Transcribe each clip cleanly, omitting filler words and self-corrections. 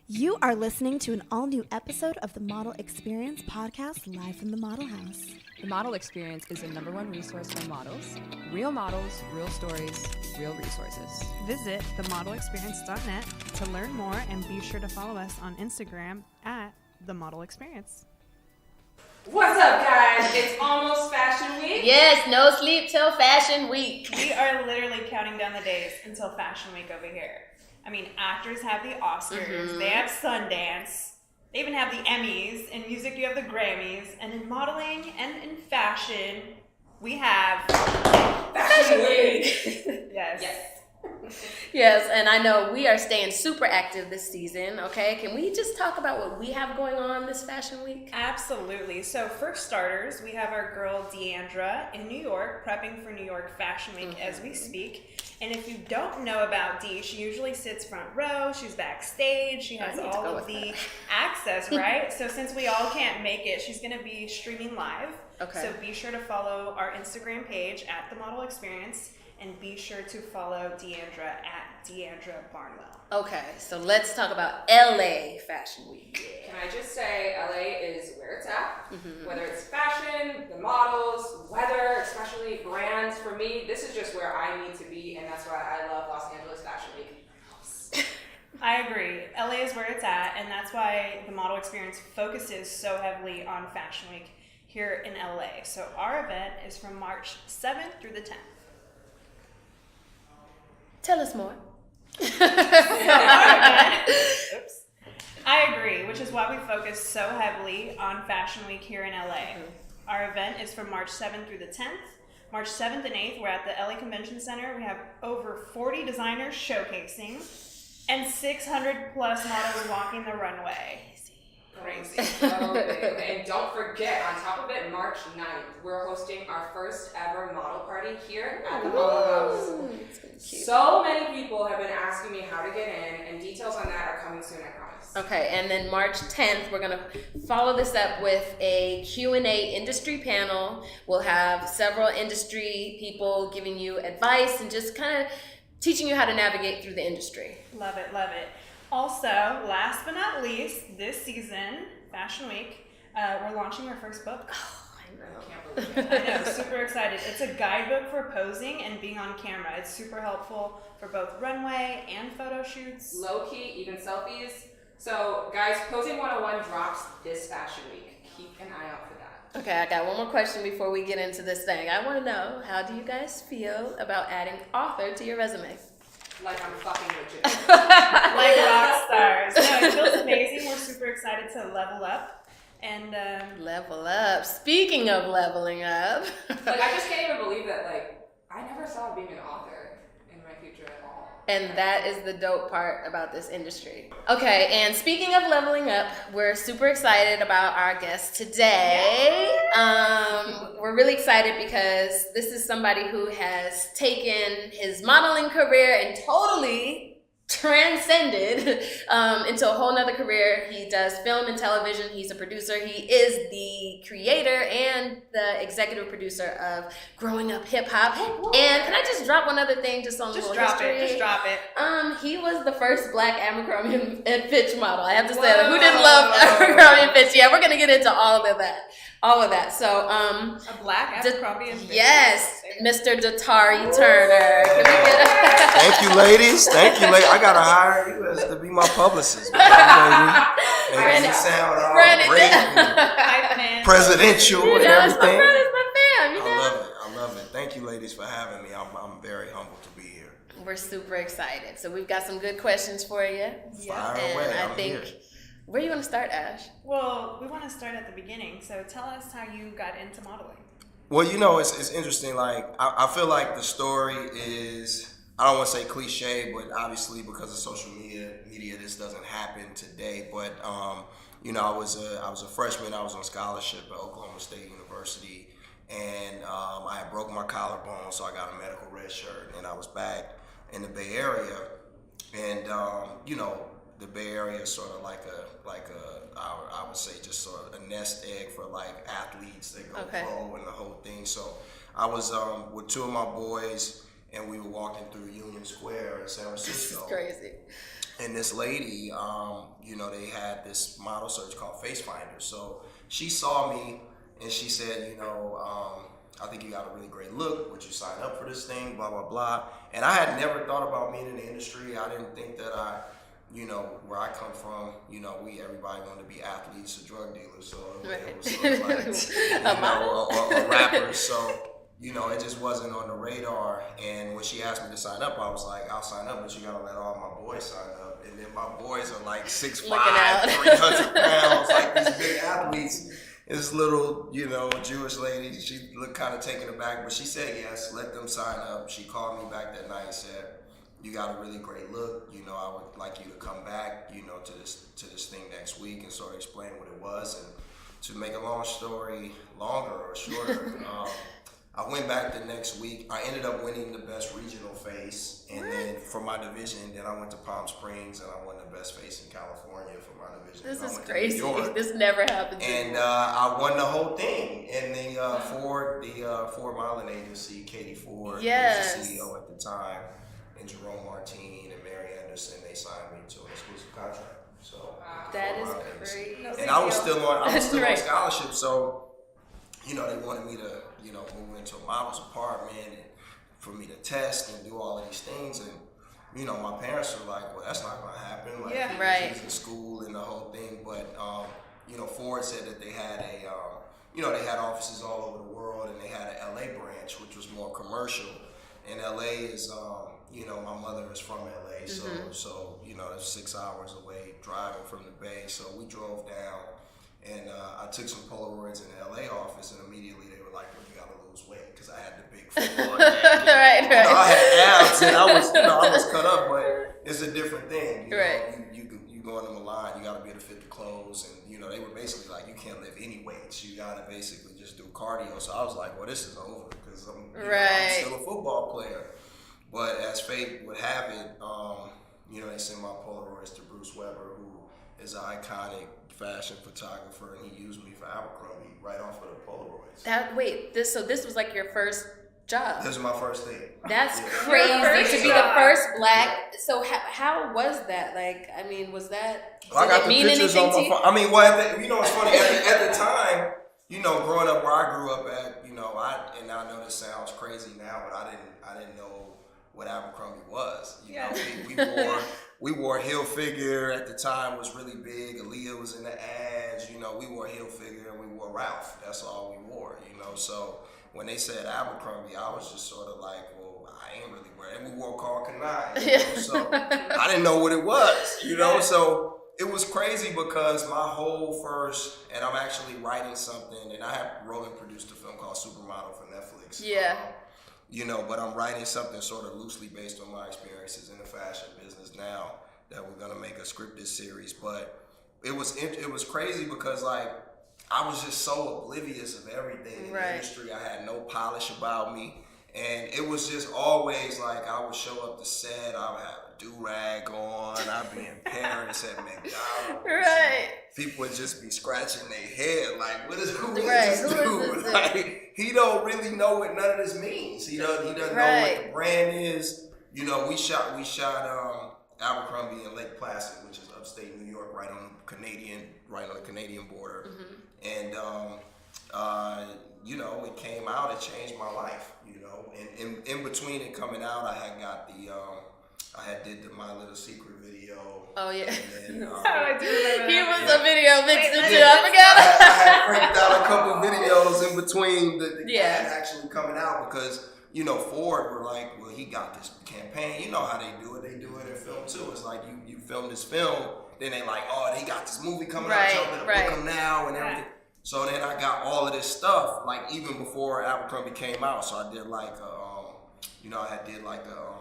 You are listening to an all-new episode of the Model Experience podcast live from the Model House. The Model Experience is the #1 resource for models. Real models, real stories, real resources. Visit themodelexperience.net to learn more and be sure to follow us on Instagram at The Model Experience. What's up, guys? It's almost Fashion Week. Yes, no sleep till Fashion Week. We are literally counting down the days until Fashion Week over here. I mean, actors have the Oscars, they have Sundance, they even have the Emmys. In music, you have the Grammys, and in modeling and in fashion, we have Fashion Week. Yes. Yes, and I know we are staying super active this season, okay? Can we just talk about what we have going on this Fashion Week? Absolutely. So for starters, we have our girl Deandra in New York, prepping for New York Fashion Week as we speak. And if you don't know about Dee, she usually sits front row, she's backstage, she has all of the access, right? So since we all can't make it, she's going to be streaming live. Okay. So be sure to follow our Instagram page at The Model Experience, and be sure to follow Deandra at Deandra Barnwell. Okay, so let's talk about LA Fashion Week. Can I just say, LA is where it's at. Whether it's fashion, the models, weather, especially brands. For me, this is just where I need to be, and that's why I love Los Angeles Fashion Week. I agree. LA is where it's at, and that's why the Model Experience focuses so heavily on Fashion Week here in LA. So our event is from March 7th through the 10th. Tell us more. Oops. I agree, which is why we focus so heavily on Fashion Week here in LA. Our event is from March 7th through the 10th. March 7th and 8th, we're at the LA Convention Center. We have over 40 designers showcasing and 600 plus models walking the runway. Crazy. So big. And don't forget, on top of it, March 9th, we're hosting our first ever model party here at the Model House. So many people have been asking me how to get in, and details on that are coming soon, I promise. Okay, and then March 10th, we're going to follow this up with a Q&A industry panel. We'll have several industry people giving you advice and just kind of teaching you how to navigate through the industry. Love it, love it. Also, last but not least, this season, Fashion Week, we're launching our first book. I can't believe it. I know, super excited. It's a guidebook for posing and being on camera. It's super helpful for both runway and photo shoots. Low key, even selfies. So, guys, Posing 101 drops this Fashion Week. Keep an eye out for that. Okay, I got one more question before we get into this thing. I want to know, how do you guys feel about adding author to your resume? Like I'm fucking legit. Like rock stars. No, it feels amazing. We're super excited to level up. And Level up. Speaking of leveling up. Like, I just can't even believe that, like, I never saw being an author in my future at all. And that is the dope part about this industry. Okay, and speaking of leveling up, we're super excited about our guest today. We're really excited because this is somebody who has taken his modeling career and totally transcended into a whole nother career. He does film and television. He's a producer. He is the creator and the executive producer of Growing Up Hip Hop. And can I just drop one other thing just on the little history? Just drop it. He was the first black Abercrombie and Fitch model. I have to say that. Who didn't love Abercrombie and Fitch? Yeah, we're gonna get into all of that. So, A black Abercrombie and Fitch. yes, Mr. Datari Turner. Can we get Thank you, ladies. I gotta hire you as to be my publicist. Make me sound all great, Hype man. presidential, and my everything. brother's my fam, I love it. Thank you, ladies, for having me. I'm very humbled to be here. We're super excited. So we've got some good questions for you. Fire And away. I I'm think, here. where do you want to start, Ash? Well, we want to start at the beginning. So tell us how you got into modeling. Well, it's interesting. Like, I feel like the story is, I don't want to say cliche, but obviously because of social media, this doesn't happen today. But I was a freshman. I was on scholarship at Oklahoma State University, and I had broken my collarbone, so I got a medical red shirt, and I was back in the Bay Area, and the Bay Area is sort of like a I would say just sort of a nest egg for like athletes that go pro and the whole thing. So I was with two of my boys, and we were walking through Union Square in San Francisco. This is crazy. And this lady, you know, they had this model search called Face Finder. So she saw me and she said, you know, I think you got a really great look. Would you sign up for this thing? Blah, blah, blah. And I had never thought about being in the industry. I didn't think that you know, where I come from, you know, everybody wanted to be athletes or drug dealers. So it was sort of like, you know, or rappers. So, you know, it just wasn't on the radar. And when she asked me to sign up, I was like, I'll sign up, but you got to let all my boys sign up. And then my boys are like 6'5", 300 pounds, like these big athletes. This little, you know, Jewish lady, she looked kind of taken aback, but she said yes, let them sign up. She called me back that night and said, you got a really great look, you know, I would like you to come back, you know, to this thing next week and sort of explain what it was. And to make a long story longer or shorter, I went back the next week. I ended up winning the best regional face, and then for my division, then I went to Palm Springs and I won the best face in California for my division. This is crazy. This never happens. And I won the whole thing. And the Ford modeling agency, Katie Ford, who was the CEO at the time, and Jerome Martin and Mary Anderson, they signed me to an exclusive contract. So that is crazy. And I was still on scholarship, so you know, they wanted me to, you know, move into a model's apartment and for me to test and do all of these things. And, you know, my parents were like, well, that's not going to happen. Like, she's in school and the whole thing. But, you know, Ford said that they had you know, they had offices all over the world, and they had an LA branch, which was more commercial. And LA is, you know, my mother is from LA. So, you know, it's 6 hours away driving from the Bay. So we drove down. And I took some Polaroids in the LA office, and immediately they were like, well, you got to lose weight, because I had the big Ford. Right. You know, I had abs, and I was cut up, but it's a different thing. You know, you go in the line, you got to be able to fit the clothes, and, you know, they were basically like, you can't lift any weights. You got to basically just do cardio. So I was like, well, this is over, because I'm still a football player. But as fate would have it, you know, they sent my Polaroids to Bruce Weber, who is an iconic fashion photographer, and he used me for Abercrombie right off of the Polaroids. So this was like your first job? This was my first thing. That's crazy to be the first black. So how was that? Like, I mean, was that? Well, I got the pictures on my phone. I mean, well, you know, it's funny. At the time, you know, growing up where I grew up at, you know, I know this sounds crazy now, but I didn't know what Abercrombie was. You know, we wore Hilfiger at the time, was really big. Aaliyah was in the ads. You know, we wore Hilfiger and we wore Ralph. That's all we wore. You know, so when they said Abercrombie, I was just sort of like, well, I ain't really wearing. And we wore Carl Kanai. You know, so I didn't know what it was. You know, so it was crazy because my whole first, and I'm actually writing something, and I have wrote and produced a film called Supermodel for Netflix. Yeah. You know, but I'm writing something sort of loosely based on my experiences in the fashion business now that we're gonna make a scripted series. But it was crazy because, like, I was just so oblivious of everything in the industry. I had no polish about me, and it was just always like I would show up to set, I would have a do-rag on, I'd be in Paris at McDonald's. Right. People would just be scratching their head like, who is this dude? Like, he don't really know what none of this means. He doesn't know what the brand is. You know, we shot Abercrombie in Lake Placid, which is upstate New York, right on the Canadian border. And you know, it came out, it changed my life. You know, and in between it coming out, I had did the My Little Secret video. Oh yeah. And then, I do remember He that. was a video mixed into. I forgot. I had cranked out a couple videos in between the ad actually coming out because, you know, Ford were like, well, he got this campaign. You know how they do it. They do it in film too. It's like you film this film, then they like, oh, they got this movie coming out. Y'all better book them now and everything. So then I got all of this stuff, like even before Abercrombie came out. So I did like, you know, I did like a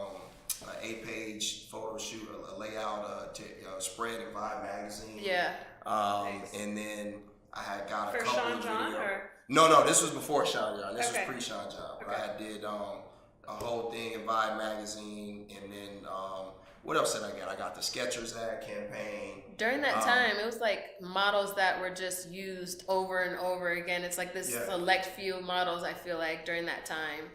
8-page photo shoot, a layout, spread in Vibe magazine. Yeah. And then I had got a For couple Sean of John, videos. or? No, this was before Sean John. This was Okay. pre-Sean John. But Okay. I did a whole thing in Vibe magazine, and then what else did I get? I got the Skechers ad campaign. During that time, it was like models that were just used over and over again. It's like this select few models, I feel like, during that time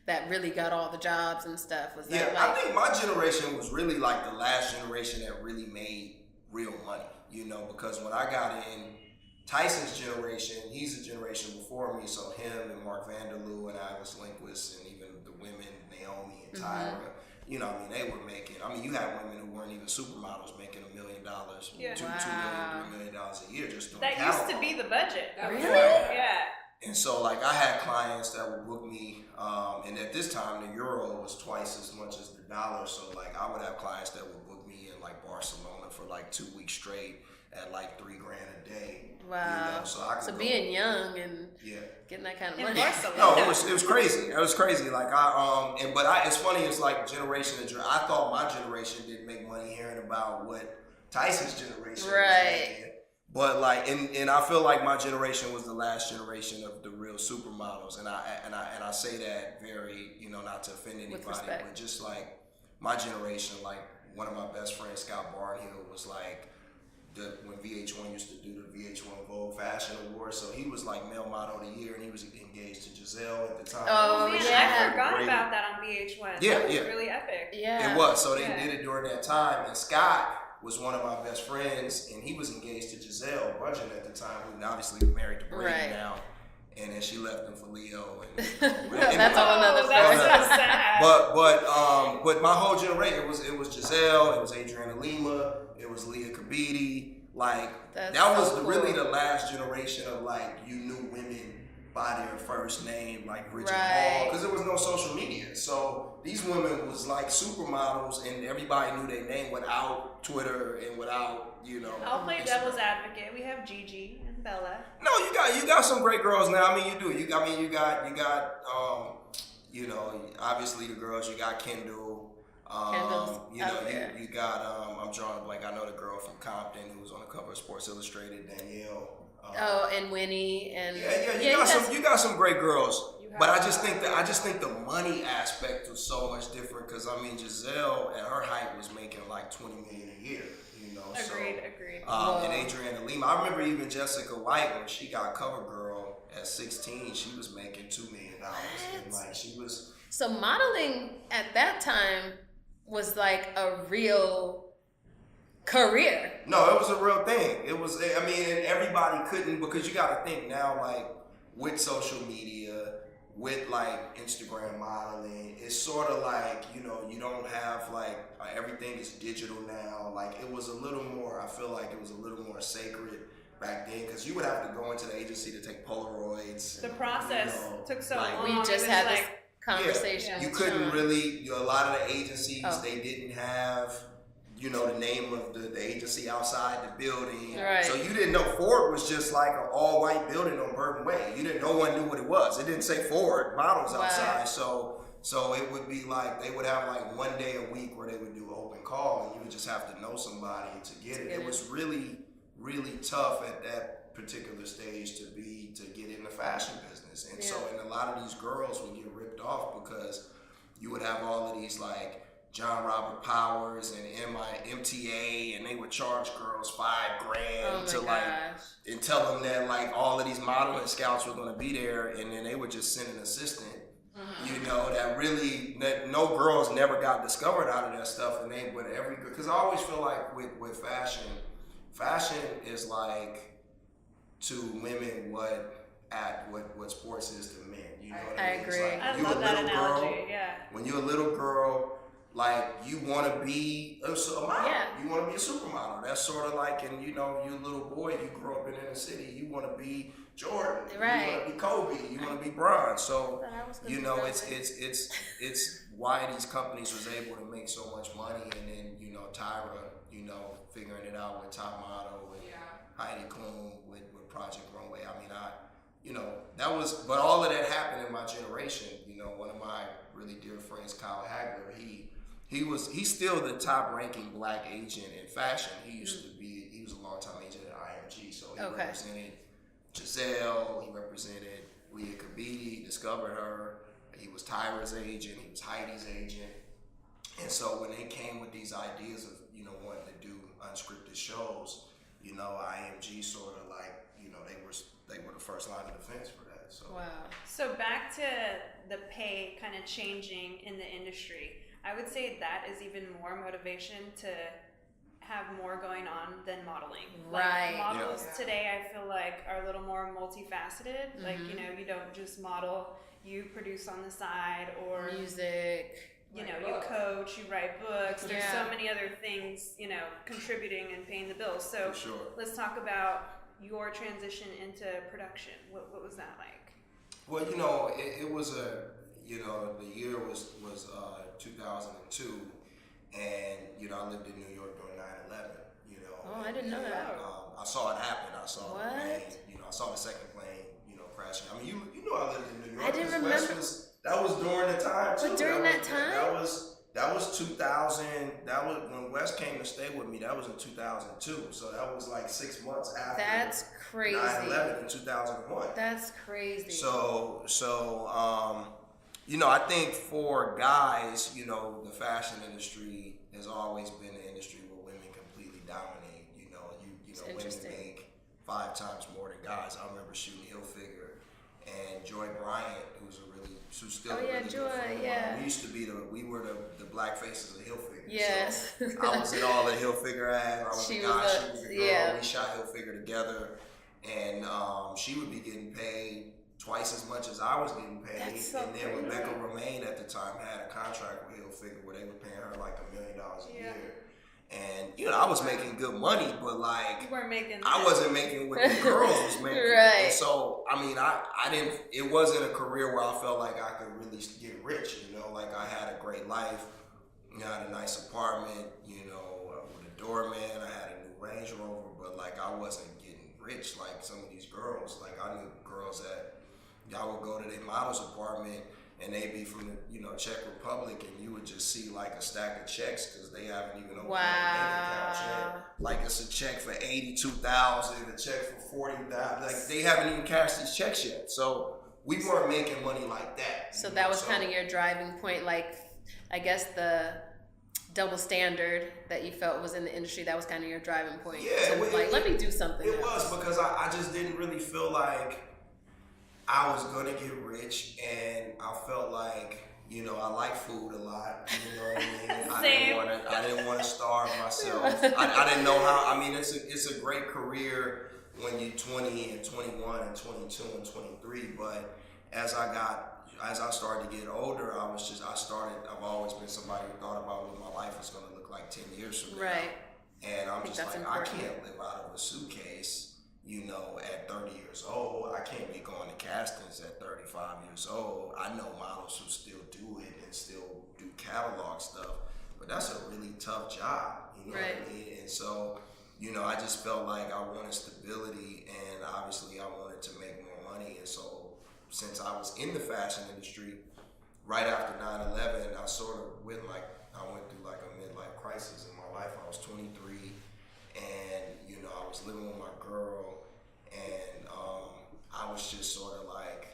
that really got all the jobs and stuff? Was that I think my generation was really like the last generation that really made real money, you know, because when I got in, Tyson's generation, he's a generation before me, so him and Mark Vanderloo and Iris Lindquist and even the women, Naomi and Tyra, you know, I mean, they were making, I mean, you had women who weren't even supermodels making $1 million, $2 million, $3 million a year just doing That catalog. used to be the budget. Really? Yeah. And so, like, I had clients that would book me, and at this time, the euro was twice as much as the dollar. So, like, I would have clients that would book me in, like, Barcelona for, like, 2 weeks straight at, like, $3,000 a day. Wow. You know? So, I could So go, being young and getting that kind of money. No, it was crazy. It was crazy. Like, it's funny, it's like generation, I thought my generation didn't make money hearing about what Tyson's generation was making. But like, and I feel like my generation was the last generation of the real supermodels, and I say that very, you know, not to offend anybody, but just like my generation, like one of my best friends, Scott Barnhill, was like when VH1 used to do the VH1 Vogue Fashion Awards, so he was like male model of the year, and he was engaged to Giselle at the time. Oh man, I forgot about that on VH1. Yeah, that was really epic. Yeah, it was. So they did it during that time, and Scott was one of my best friends, and he was engaged to Giselle Bundchen at the time, who obviously married to Brady now, and then she left him for Leo. And that's all another story. That's so sad. But my whole generation, it was Giselle, it was Adriana Lima, it was Leah Kabidi. Like that was really the last generation of like you knew women by their first name, like Bridget Hall, because there was no social media. So these women was like supermodels, and everybody knew their name without Twitter and without, you know. I'll play devil's advocate. We have Gigi and Bella. No, you got some great girls now. I mean, you do. You got you know, obviously the girls. You got Kendall. You know, you got I'm drawing a blank. I know the girl from Compton who was on the cover of Sports Illustrated, Danielle. And Winnie and you got some great girls, but I just think the money aspect was so much different because I mean Giselle at her height was making like $20 million a year, you know. Agreed. And Adriana Lima, I remember even Jessica White when she got Cover Girl at 16, she was making $2 million, and like she was. So modeling at that time was like a real career. No, it was a real thing. It was, I mean, and everybody couldn't, because you got to think now, like, with social media, with, like, Instagram modeling, it's sort of like, you know, you don't have, like, everything is digital now. Like, it was a little more, I feel like it was a little more sacred back then, because you would have to go into the agency to take Polaroids. The process took so long. We just had this conversation. You couldn't really, a lot of the agencies, they didn't have, you know, the name of the agency outside the building. Right. So you didn't know Ford was just like an all-white building on Burton Way. No one knew what it was. It didn't say Ford Models outside. So it would be like, they would have like one day a week where they would do open call, and you would just have to know somebody to get it. It was really, really tough at that particular stage to get in the fashion business. And so, and a lot of these girls would get ripped off because you would have all of these like John Robert Powers and MTA, and they would charge girls $5,000 to like, and tell them that like all of these modeling scouts were going to be there, and then they would just send an assistant, you know, that no girls never got discovered out of that stuff, and because I always feel like with fashion is like to women what sports is to men. You know what I mean? agree. Like, I love that analogy. When you're a little girl, like you want to be a model. You want to be a supermodel. That's sort of like, and you know, you're a little boy, you grew up in inner city, you want to be Jordan. Right. You want to be Kobe. You want to be Bron. So you know, it's why these companies was able to make so much money, and then you know Tyra, you know, figuring it out with Top Model, with Heidi Klum, with Project Runway. I mean, you know, but all of that happened in my generation. You know, one of my really dear friends, Kyle Hagler, he's still the top ranking black agent in fashion. He was a long-time agent at IMG, so he represented Giselle, he represented Leah Kabidi, discovered her, he was Tyra's agent, he was Heidi's agent. And so when they came with these ideas of, you know, wanting to do unscripted shows, you know, IMG sort of like, you know, they were the first line of defense for that. So Wow. So back to the pay kind of changing in the industry. I would say that is even more motivation to have more going on than modeling. Right. Like models Yeah. today, I feel like are a little more multifaceted. Like, you know, you don't just model, you produce on the side, or Music. you know, you coach, you write books. There's Yeah. so many other things, you know, contributing and paying the bills. So for sure. let's talk about your transition into production. What was that like? Well, you know, it was the year was 2002, and you know, I lived in New York during 9/11. You know, Oh, I didn't know that. I saw it happen. I saw What? the plane. You know, I saw the second plane. You know, crashing. I mean, you know, I lived in New York. I didn't 'cause remember. That was during the time too. But during that time? That was 2000. That was when Wes came to stay with me. That was in 2002. So that was like 6 months after. That's crazy. 9/11 in 2001. That's crazy. So, you know, I think for guys, you know, the fashion industry has always been an industry where women completely dominate. You know, women interesting. make 5 times more than guys. I remember shooting Hilfiger, and Joy Bryant, who's still Oh, yeah, really good Joy, friend of yeah. mine. We were the black faces of Hilfiger. Yes. So I was in all the Hilfiger ads. I was She the was guy, a- she was the girl. yeah. We shot Hilfiger together, and she would be getting paid twice as much as I was getting paid. That's so and then crazy. Rebecca Romaine at the time had a contract with Hilfiger where they were paying her like $1 million a year. And you know, I was making good money, but like You weren't making I wasn't making what the girls was making. Right. And so, I mean, I didn't, it wasn't a career where I felt like I could really get rich, you know, like I had a great life, you know, I had a nice apartment, you know, with a doorman, I had a new Range Rover, but like I wasn't getting rich like some of these girls. Like I knew girls that y'all would go to their model's apartment and they'd be from the, you know, Czech Republic, and you would just see like a stack of checks because they haven't even opened Wow. a bank account yet. Like it's a check for $82,000, a check for $40,000. Like they haven't even cashed these checks yet. So we weren't making money like that. So you that know? was kind of your driving point, like I guess the double standard that you felt was in the industry. That was kind of your driving point. Yeah, So, it- like, let me do something. It else. was because I just didn't really feel like I was gonna get rich, and I felt like, you know, I like food a lot. You know what I mean? I didn't want to starve myself. I didn't know how. I mean, it's a great career when you're 20 and 21 and 22 and 23. But as I started to get older, I've always been somebody who thought about what my life is gonna look like 10 years from now. Right. And I'm think just that's like, important. I can't live out of a suitcase, you know, at 30 years old. I can't be going to castings at 35 years old. I know models who still do it and still do catalog stuff, but that's a really tough job, you know what I mean? And so, you know, I just felt like I wanted stability, and obviously I wanted to make more money. And so since I was in the fashion industry, right after 9/11, I went through like a midlife crisis in my life. I was 23, and you know, I was living with my girl, and I was just sort of like,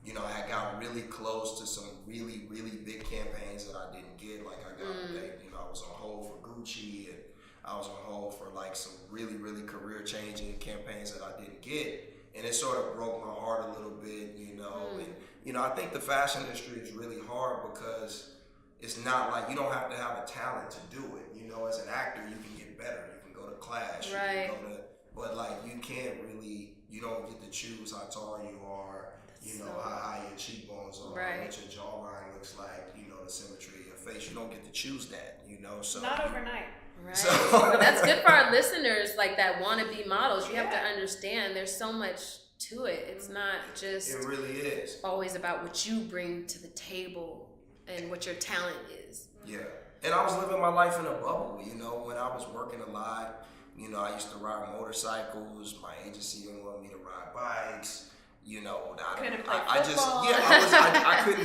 you know, I had got really close to some really, really big campaigns that I didn't get. Like I was on hold for Gucci, and I was on hold for like some really, really career-changing campaigns that I didn't get. And it sort of broke my heart a little bit, you know. And, you know, I think the fashion industry is really hard because it's not like you don't have to have a talent to do it. You know, as an actor, you can get better. You can go to class. Right. You can but like you can't really, you don't get to choose how tall you are, you know, how high your cheekbones are, Right. what your jawline looks like, you know, the symmetry of your face. You don't get to choose that, you know. So Not overnight. Right. So- But that's good for our listeners, like that want to be models. You have to understand there's so much to it. It's not just it really is. always about what you bring to the table and what your talent is. Yeah. And I was living my life in a bubble, you know, when I was working a lot. You know, I used to ride motorcycles. My agency didn't want me to ride bikes. You know, I couldn't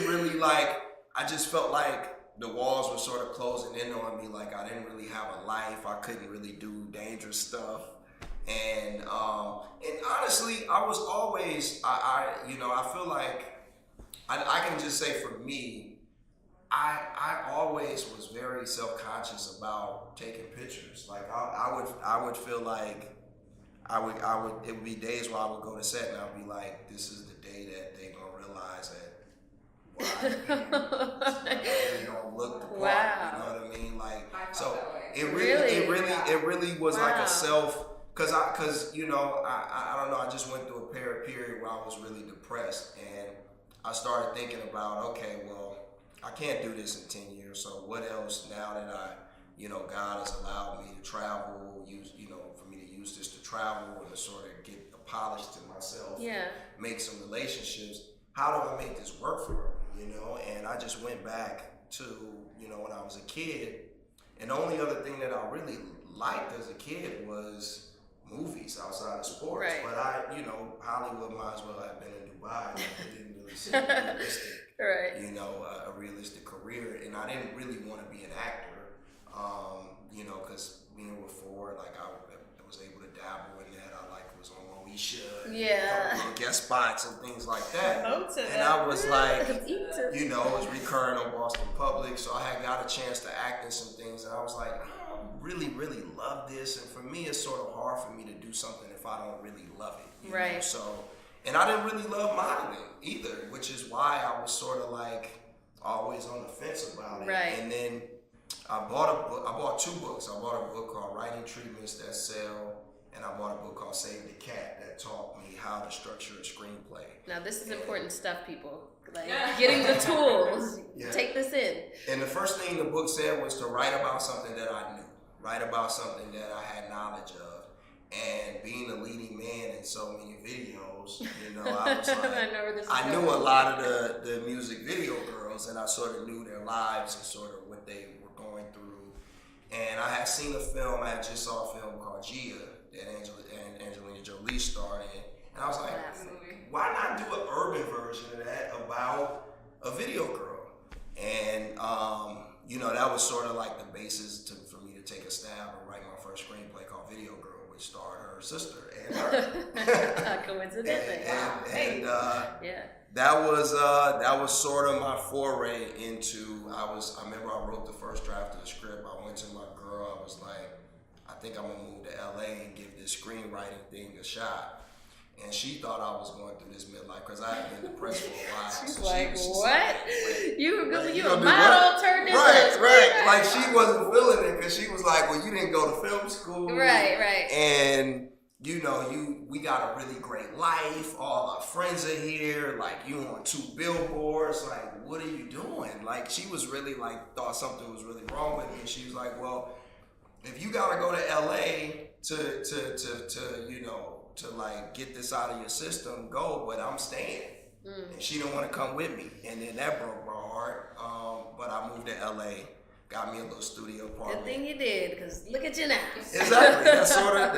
really I just felt like the walls were sort of closing in on me. Like I didn't really have a life. I couldn't really do dangerous stuff. And honestly, I was always, I feel like I can just say for me, I always was very self-conscious about taking pictures. Like I would feel like it would be days where I would go to set and I'd be like, this is the day that they're gonna realize that they don't look the part. Wow. You know what I mean? Like, I so felt that way. it really was like Wow. a self. Cause you know, I don't know. I just went through a period where I was really depressed, and I started thinking about, okay, well, I can't do this in 10 years. So what else now that God has allowed me to travel, for me to use this to travel and to sort of get a polish to myself, Yeah. make some relationships. How do I make this work for me? And I just went back to, when I was a kid, and the only other thing that I really liked as a kid was movies outside of sports. Right. But Hollywood might as well have been in Dubai. It didn't really seem realistic. Right. A realistic career, and I didn't really want to be an actor, because with Ford, like I was able to dabble in that. I was on Moesha, and Yeah. a couple of guest spots and things like that. Both of And them. I was like, Me too. it was recurring on Boston Public, so I had got a chance to act in some things, and I was like, I don't really, really love this, and for me, it's sort of hard for me to do something if I don't really love it. you know? Right. So, and I didn't really love modeling either, which is why I was sort of like always on the fence about it. Right. And then I bought two books. I bought a book called Writing Treatments That Sell, and I bought a book called Save the Cat that taught me how to structure a screenplay. Now this is important stuff, people. Like Yeah. getting the tools. Yeah. Take this in. And the first thing the book said was to write about something that I knew, write about something that I had knowledge of. And being a leading man in so many videos, I was like, I know where this is I knew going. a lot of the music video girls, and I sort of knew their lives and sort of what they were going through. And I had seen a film, I had just saw a film called Gia that Angelina Jolie starred in. And I was like, why not do an urban version of that about a video girl? And, that was sort of like the basis for me to take a stab and write my first screenplay called Video Girl, which starred her sister and her. Coincidentally. And Yeah. that was sort of my foray into. I remember I wrote the first draft of the script. I went to my girl. I was like, I think I'm gonna move to LA and give this screenwriting thing a shot. And she thought I was going through this midlife because I had been depressed for a while. She's So like, she was just what? like, You were Like, going, you you a gonna do model what? turned into right. Like she wasn't feeling it because she was like, well, you didn't go to film school. Right. And we got a really great life. All our friends are here. Like you on 2 billboards. Like, what are you doing? Like she was really like thought something was really wrong with me. And she was like, well, if you gotta go to LA to like get this out of your system, go. But I'm staying. And she didn't want to come with me. And then that broke my heart. But I moved to LA. Got me a little studio apartment. Good thing you did, because look at you now. Exactly. That's sort of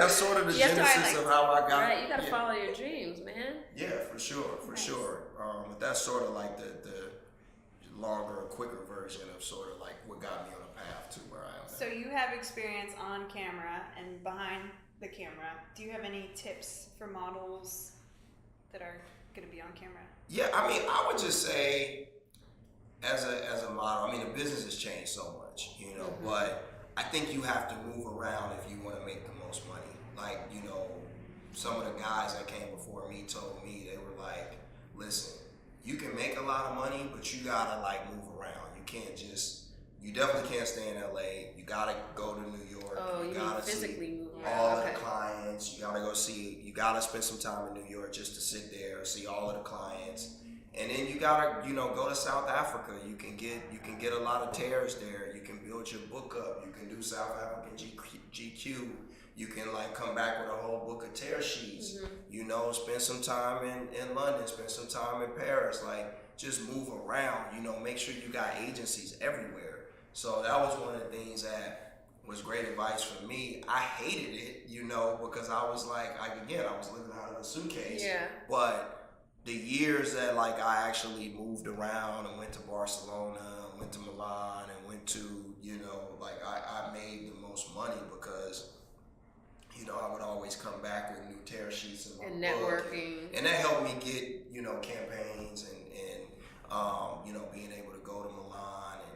the You have to genesis of how I got. Right, you gotta follow your dreams, man. Yeah, for sure. But that's sort of like the longer, quicker version of sort of like what got me on a path to where I am now. So you have experience on camera and behind the camera. Do you have any tips for models that are going to be on camera? Yeah, I mean, I would just say, as a model, I mean, the business has changed so much, but I think you have to move around if you want to make the most money. Like, some of the guys that came before me told me, they were like, listen, you can make a lot of money, but you gotta like move around. You definitely can't stay in LA. You gotta go to New York. Oh, you mean gotta physically see move all around. of Okay. the clients. You gotta go see. You gotta spend some time in New York just to sit there and see all of the clients. And then you gotta, go to South Africa. You can get a lot of tears there. You can build your book up. You can do South African GQ. You can like come back with a whole book of tear sheets. Spend some time in London. Spend some time in Paris. Like just move around. Make sure you got agencies everywhere. So that was one of the things that was great advice for me. I hated it, because I was like, I was living out of a suitcase. Yeah. But the years that like I actually moved around and went to Barcelona, went to Milan, and went to, I made the most money because, I would always come back with new tear sheets And my book. networking. And that helped me get, campaigns and being able to go to Milan and,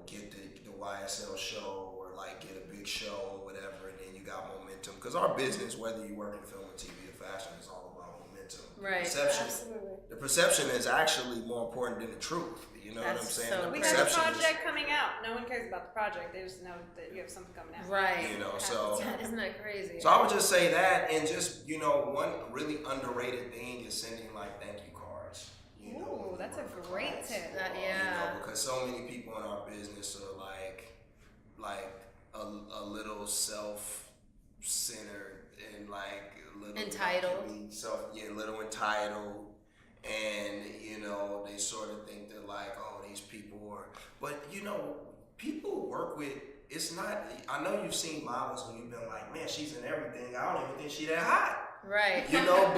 get the YSL show or like get a big show or whatever, and then you got momentum. Because our business, whether you work in film or TV or fashion, is all about momentum. Right. The perception is actually more important than the truth. You know what I'm saying? So The We perception have a perception is- project coming out. No one cares about the project. They just know that you have something coming out. Right. You know, so Isn't that crazy? So I would just say that, and just, you know, one really underrated thing is sending like thank you cards. You know, Ooh, when that's you a work with great clients. tip. Yeah. You know, because so many people in our business are like a little self-centered and like a little Entitled. a little entitled. And, you know, they sort of think they're like, oh, these people are, but, you know, people work with, it's not, I know you've seen models and you've been like, man, she's in everything. I don't even think she that hot. Right. You know,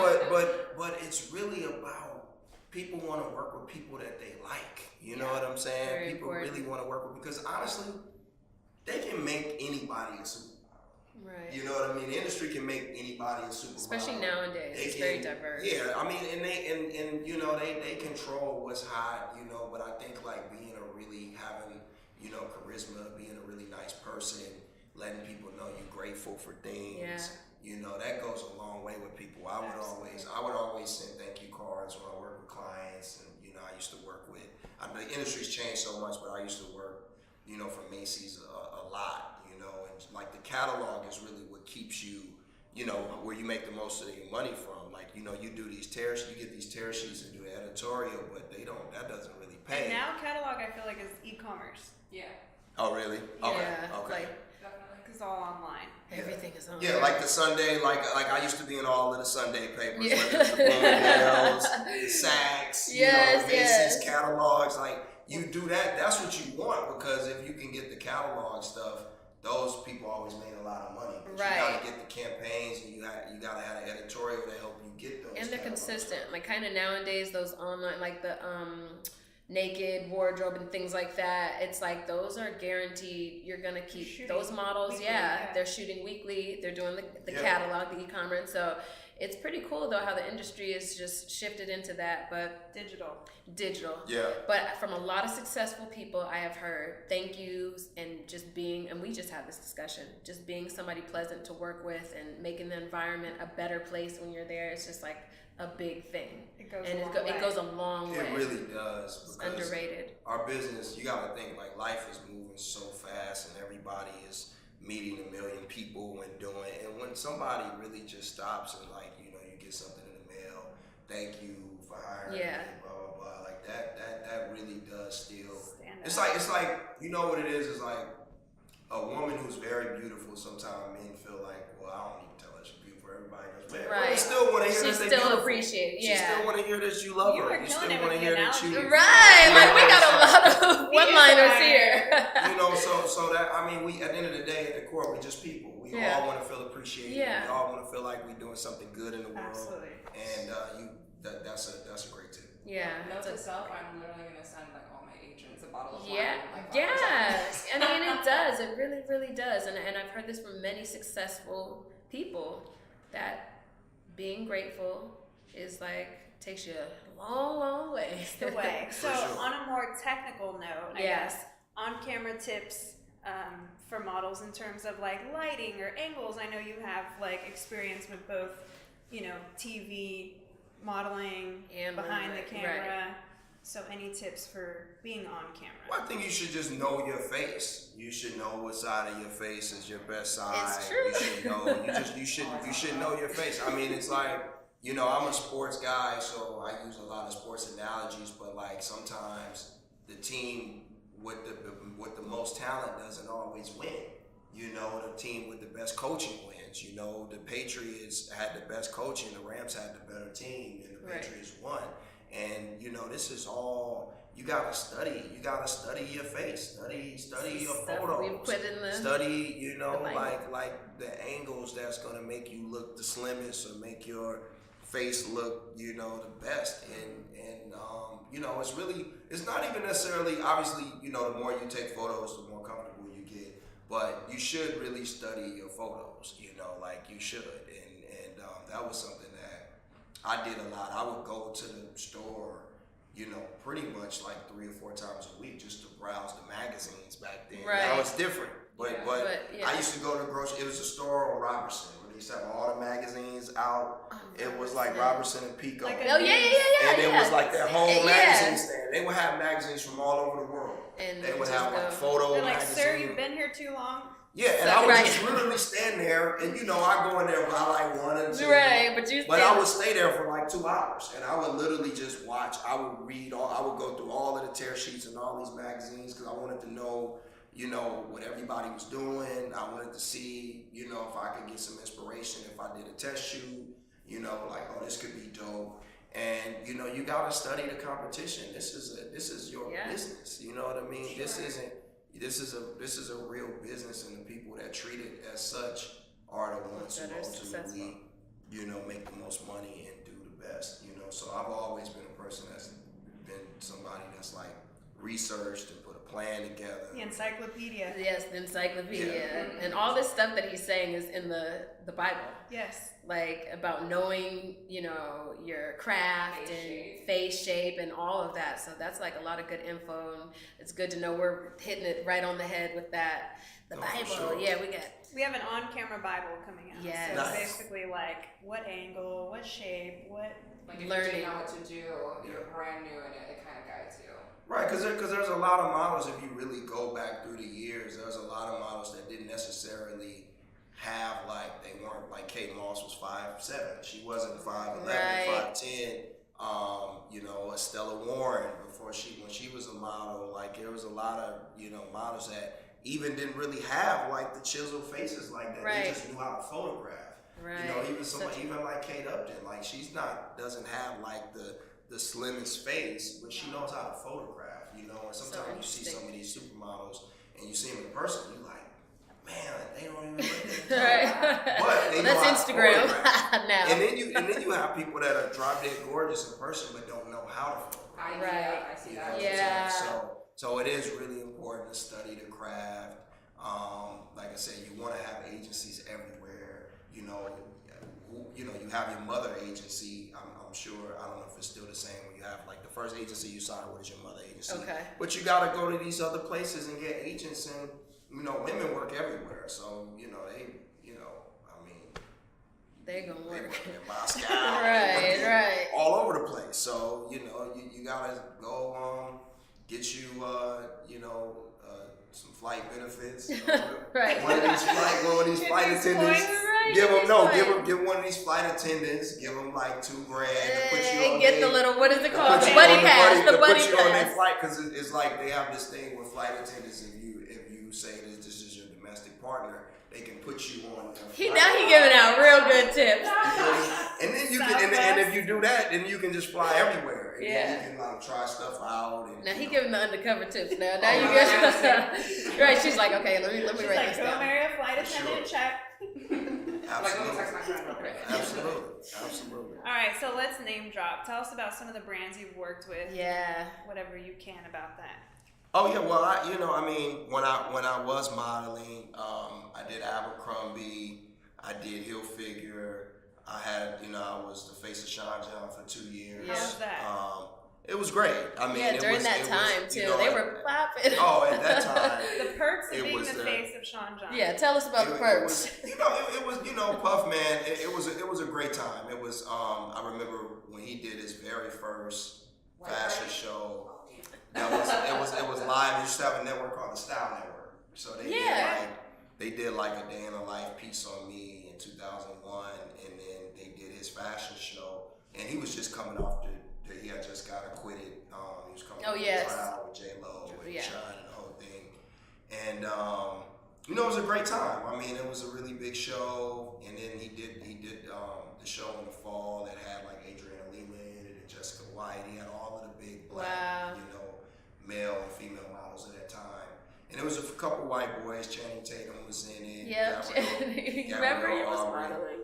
but it's really about people want to work with people that they like. You know what I'm saying? Very People important. really want to work with, because honestly, they can make anybody a supermodel. Right. You know what I mean? The industry can make anybody a supermodel. Especially nowadays, They it's can- very diverse. Yeah, I mean, and you know, they control what's hot, you know, but I think like being having, you know, charisma, being a really nice person, letting people know you're grateful for things. Yeah. You know, that goes a long way with people. I would always send thank you cards when I work with clients, and you know, I used to work with. The industry's changed so much, but I used to work, you know, for Macy's a lot. You know, and like the catalog is really what keeps you, you know, where you make the most of your money from. Like, you know, you do these you get these tear sheets and do editorial, but that doesn't really pay. And now catalog, I feel like, is e-commerce. Yeah, Oh, really? Okay. Yeah. Okay. Like definitely. It's all online. everything is on. Yeah, like the Sunday, like I used to be in all of the Sunday papers, Yeah. whether it's the Bloomingdale's, the Saks, Yes, you know, the Macy's yes. catalogs. Like, you do that, that's what you want, because if you can get the catalog stuff, those people always made a lot of money. But Right. you gotta get the campaigns, and you gotta have an editorial to help you get those. And they're catalogs. consistent. Like kind of nowadays, those online, like the naked wardrobe and things like that. It's like those are guaranteed. You're gonna keep Shooting those models. weekly, Yeah, yeah. they're shooting weekly. They're doing the Yeah. catalog, the e-commerce. So it's pretty cool though how the industry is just shifted into that, but Digital. digital. Yeah. But from a lot of successful people, I have heard thank yous and just being, and we just had this discussion, just being somebody pleasant to work with and making the environment a better place when you're there. It's just like a big thing. It goes And a long it way. goes a long way. It really does. It's Because underrated. our business, you gotta think, like, life is moving so fast, and everybody is meeting 1 million people and doing, and when somebody really just stops and, like, you know, you get something in the mail, thank you for hiring Yeah. me, blah blah blah, like that really does still. Stand It's out. like you know what it is like a woman who's very beautiful. Sometimes men feel like, well, I don't need to tell her she's beautiful. Everybody goes, man, Right. women still want to hear She that they still beautiful. appreciate, She yeah. still want to hear that you love You her. were You killing still it want to with the hear that you. analogy. Right, Yeah, like we got a so- lot of one-liners right. here. You know, so that, I mean, we at the end of the day, at the core, we just people. We Yeah. all want to feel appreciated. Yeah. We all want to feel like we're doing something good in the world. Absolutely. And that's a great tip. Yeah. Note it's to a- self, I'm literally gonna send like all my agents a bottle of wine. Yeah, and, like, yes. I mean, it does. It really, really does. And I've heard this from many successful people that being grateful is like takes you a long, long way. The way. So, sure. on a more technical note, I Yeah. guess, on-camera tips for models in terms of like lighting or angles. I know you have like experience with both, you know, TV modeling, And behind the right. camera. So, any tips for being on camera? Well, I think you should just know your face. You should know what side of your face is your best side. It's true. You should know. You should know your face. I mean, it's like, you know, I'm a sports guy, so I use a lot of sports analogies. But like sometimes the team with the most talent doesn't always win. You know, the team with the best coaching wins. You know, the Patriots had the best coaching, the Rams had the better team, and the Right. Patriots won. And you know, this is all you gotta study. You gotta study your face. Study your Stuff photos. we put in the Study, you know, the light. like the angles that's gonna make you look the slimmest or make your face look, you know, the best. And you know, it's not even necessarily, obviously, you know, the more you take photos, the more comfortable you get. But you should really study your photos, you know, like you should. And that was something that I did a lot. I would go to the store, you know, pretty much like 3 or 4 times a week just to browse the magazines back then. Right. Now it's different. But yeah. I used to go to the grocery. It was a store on Robertson where they used to have all the magazines out. It was like Robertson and Pico. Like Oh yeah. And it was like their whole Yeah. magazine stand. They would have magazines from all over the world. And they would just have like go. photo They're like, magazines. sir, you've been here too long. Yeah, and I would Right. just literally stand there, and I go in there by like 1 or 2. Right, but I would stay there for like 2 hours, and I would literally just watch. I would read I would go through all of the tear sheets and all these magazines because I wanted to know, what everybody was doing. I wanted to see, if I could get some inspiration if I did a test shoot. Like, oh, this could be dope. And you gotta study the competition. This is your business. You know what I mean? Sure. This is a real business, and the people that treat it as such are the ones who ultimately, make the most money and do the best. So I've always been a person that's been somebody that's like researched and put a plan together. The encyclopedia. Yes, the encyclopedia. Yeah. And all this stuff that he's saying is in the Bible. Yes. Like about knowing, your craft and face shape and all of that. So that's like a lot of good info. And it's good to know we're hitting it right on the head with that. The Bible. Sure. Yeah, We have an on-camera Bible coming out. Yes. So Nice. it's basically like what angle, what shape, what. Like if Learning. you didn't know what to do, you're brand new in it kind of guides you. Right, because there's a lot of models, if you really go back through the years, there's a lot of models that didn't necessarily have, like, they weren't, like Kate Moss was 5'7". She wasn't 5'11", Right. 5'10". Estella Warren, when she was a model, like, there was a lot of, models that even didn't really have, like, the chiseled faces like that. Right. They just knew how to photograph. Right. Even like Kate Upton, like, doesn't have, like, the slimmest face, but she knows how to photograph, and sometimes you see some of these supermodels and you see them in person, you're like, man, they don't even look that Right. But they know That's how to Instagram photograph. now. And then you have people that are drop dead gorgeous in person but don't know how to photograph. I see that. Yeah. So it is really important to study the craft. Like I said, you want to have agencies everywhere. You have your mother agency. I'm sure. I don't know if it's still the same. When you have like the first agency you sign with is your mother agency. Okay. But you got to go to these other places and get agents, and women work everywhere. So They're gonna they work. work in Moscow. Right. All over the place. So you gotta go get you some flight benefits. Right. One of these flight attendants. Give one of these flight attendants. Give them like $2,000 to put you on. Get the little, what is it called? put The you buddy on pass. The buddy put you on their pass. flight because it's like they have this thing with flight attendants. If you say that this is your domestic partner, they can put you on. He giving out real good tips. And then you can, and if you do that, then you can just fly everywhere. And Yeah. then you can like try stuff out. And, Now he giving the undercover tips. Now you good. Right? She's like, okay, let me She's write like, this go down. marry a flight attendant, check. Like, let me text my friend real quick. Absolutely. All right, so let's name drop. Tell us about some of the brands you've worked with. Yeah. Whatever you can about that. Oh yeah, well when I was modeling, I did Abercrombie, I did Hilfiger, I had I was the face of Sean John for 2 years. Yeah. How was that? It was great. During that time too, they were popping. Oh, at that time. The perks of it being was the face of Sean John. Yeah, tell us about the perks. It was Puff Man. It was a great time. It was I remember when he did his very first fashion show. It was live. He used to have a network called the Style Network. So they did like a day in the life piece on me in 2001, and then they did his fashion show, and he was just coming off he had just got acquitted. He was coming off the trial with J-Lo and Shine and the whole thing, and it was a great time. It was a really big show, and then he did the show in the fall that had like Adriana Lima in it and Jessica White. He had all of the big black, male and female models at that time. And there was a couple white boys. Channing Tatum was in it. Yep. Remember he was modeling.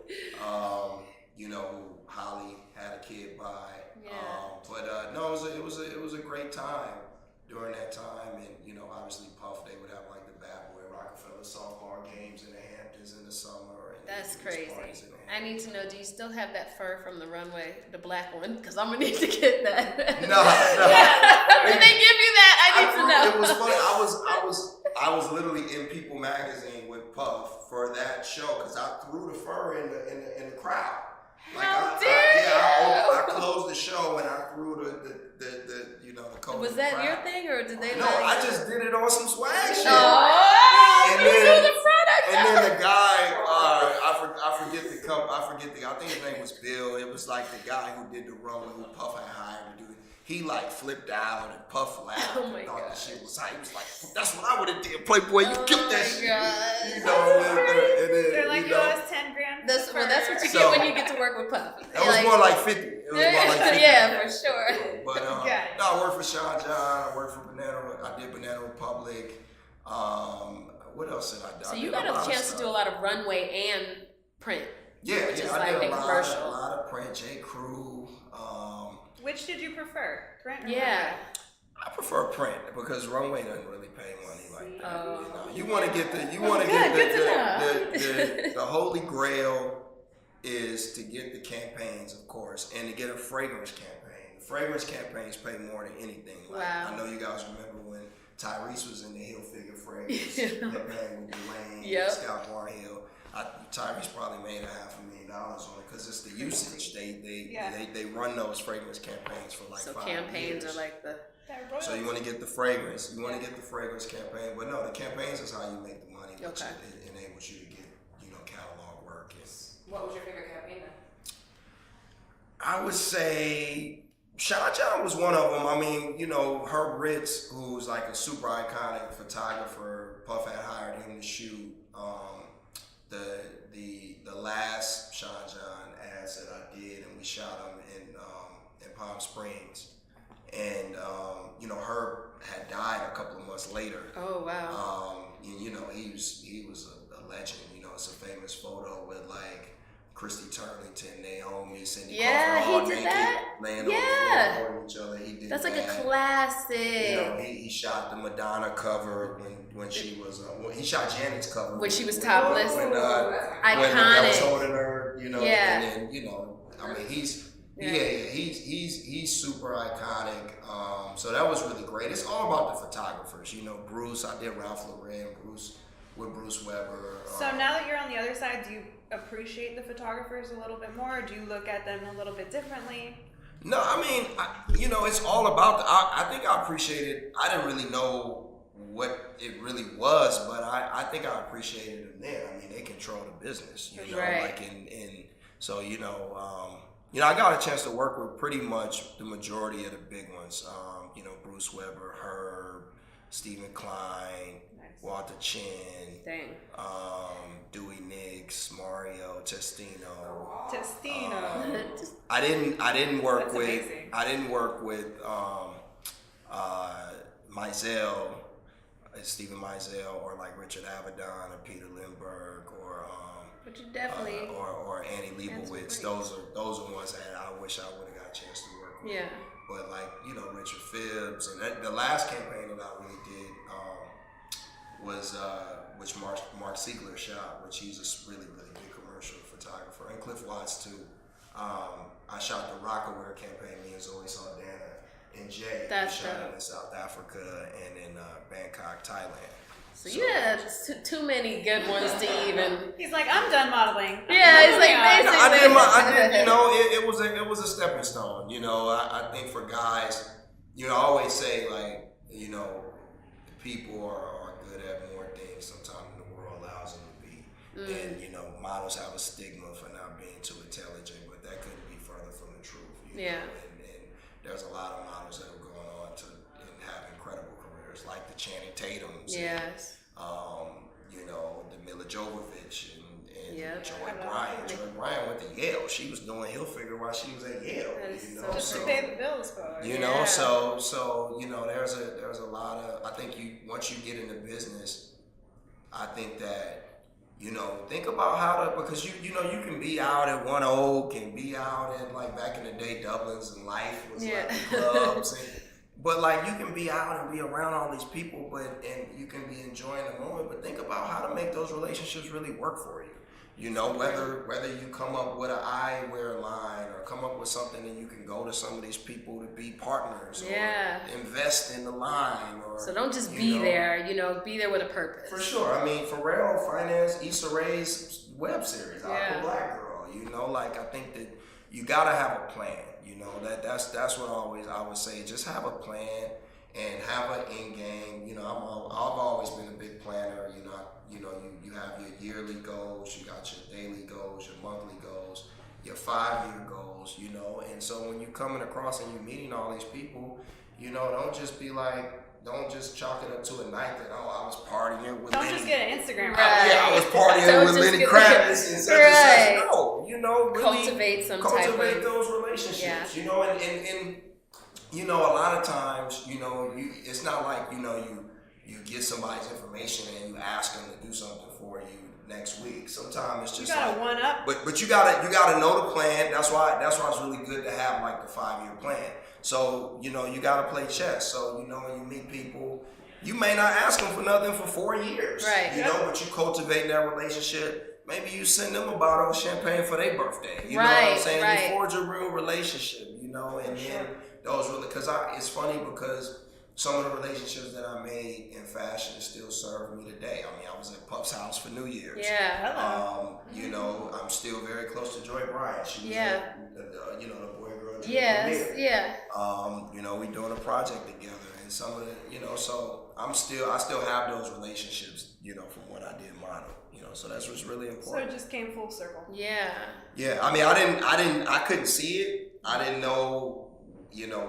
Who Holly had a kid by. Yeah. No, it was a great time during that time. And obviously Puff, they would have like the Bad Boy Rockefeller softball games in the Hamptons in the summer. And That's these crazy. parties in the I need to know, do you still have that fur from the runway, the black one? Because I'm going to need to get that. No. Did they give you that? I need to know. It was funny. I was literally in People magazine with Puff for that show because I threw the fur in the crowd. Like I closed the show and I threw the coat. Was that your thing or did they? No, I just did it on some swag shit. Oh, and you then, threw the product. And then the guy, I think his name was Bill. It was like the guy who did the run who Puff had hired to do it. He like flipped out and Puff laughed and thought the shit was high. He was like, "That's what I would have did, Playboy. You killed that shit." You know, They're like, you know, us 10 grand. That's what you So- get when you get to work with Puff. That was more like 50. It was more like 50. Yeah, for sure. But no, I worked for Sean John. I worked for I did Banana Republic. What else did I do? So you got a chance to do a lot of runway and print. Yeah, which is I like did a a commercial. lot of print. J. Crew. Which did you prefer? Print or Yeah. I prefer print because runway doesn't really pay money like that. Oh. You want to get the holy grail is to get the campaigns, of course, and to get a fragrance campaign. The fragrance campaigns pay more than anything. Like, Wow. I know you guys remember when Tyrese was in the Hill Figure fragrance campaign with Dwayne, Yep. Scott Barnhill. Tyrese probably made $500,000 on it because it's the usage. They run those fragrance campaigns for like 5 campaigns years. are like the. So you want to get the fragrance. You want to get the fragrance campaign, but no, the campaigns is how you make the money. Which it enables you to get catalog work. What was your favorite campaign then? I would say Sean John was one of them. I mean, Herb Ritz, who's like a super iconic photographer. Puff had hired him to shoot the last Sean John ads that I did, and we shot them in Palm Springs. And Herb had died a couple of months later. Oh wow. And he was a legend. It's a famous photo with like Christy Turlington, Naomi, Cindy Crawford, all he did naked, that. laying on the floor holding each other. He did That's like that. a classic. He shot the Madonna cover when she was. He shot Janet's cover When she was topless. When Iconic. I was holding her, Yeah. And then I mean he's super iconic. So that was really great. It's all about the photographers. Bruce. I did Ralph Lauren. With Bruce Weber. So now that you're on the other side, do you appreciate the photographers a little bit more, or do you look at them a little bit differently? No, I mean, it's all about. I think I appreciated. I didn't really know what it really was, but I think I appreciated them then. I mean, they control the business, Right. like so I got a chance to work with pretty much the majority of the big ones. Bruce Weber, Herb, Stephen Klein, Walter Chin, Dewey Nicks, Mario Testino. I didn't work That's with amazing. I didn't work with Mizell, Stephen Mizell, or like Richard Avedon or Peter Lindbergh or But you definitely. or Annie Leibovitz. Those are ones that I wish I would have got a chance to work with. Yeah. But like Richard Phibbs, and the last campaign that I really did was which Mark Siegler shot, which he's a really big commercial photographer, and Cliff Watts too. I shot the Rockaware campaign. Me and Zoe Saldana and Jay. That's shot dope. it in South Africa and in Bangkok, Thailand. So you had too many good ones to even. He's like, I'm done modeling. Yeah, it's like basically. It was a stepping stone. I think for guys, I always say like, people are good at more things sometimes than the world allows them to be. And models have a stigma for not being too intelligent, but that couldn't be further from the truth. Yeah. And there's a lot of models that have gone on to have incredible careers, like the Channing Tatums. Yes. The Mila Jovovich and Yep. Joy Bryant. Joy Bryant went to Yale. She was doing Hill Figure while she was at Yale. That is Just to pay the bills for it. There's a lot of. I think once you get into business, I think that think about how to, because you can be out at One Oak and be out at like back in the day Dublin's and Life was like the clubs but like you can be out and be around all these people and you can be enjoying the moment, but think about how to make those relationships really work for you. You know, whether you come up with an eyewear line or come up with something and you can go to some of these people to be partners or invest in the line. Or so don't just be there, be there with a purpose. For sure. I mean, Pharrell financed Issa Rae's web series, Aqua Black Girl. I think that you gotta have a plan. That's what I would say. Just have a plan and have an end game. I've always been a big planner. You have your yearly goals, you got your daily goals, your monthly goals, your 5-year goals, and so when you're coming across and you're meeting all these people, don't just chalk it up to a night that, I was partying with Don't Lenny. just get an Instagram. I was partying with Lenny Kravitz and such and such. No, really cultivate cultivate those relationships, and a lot of times, it's not like, you get somebody's information and you ask them to do something for you next week. Sometimes it's just you gotta one up. But you gotta know the plan. That's why it's really good to have like the 5-year plan. So you gotta play chess. So when you meet people, you may not ask them for nothing for 4 years, right? But you cultivate that relationship. Maybe you send them a bottle of champagne for their birthday. You know what I'm saying? Right. You forge a real relationship. And then those really it's funny because some of the relationships that I made in fashion still serve me today. I mean, I was at Puff's house for New Year's. Yeah. I'm still very close to Joy Bryant. She was the boy girl. Yes. Yeah. We doing a project together, and some of the, so I still have those relationships, from what I did model. So that's what's really important. So it just came full circle. Yeah. Yeah. I mean, I couldn't see it. I didn't know.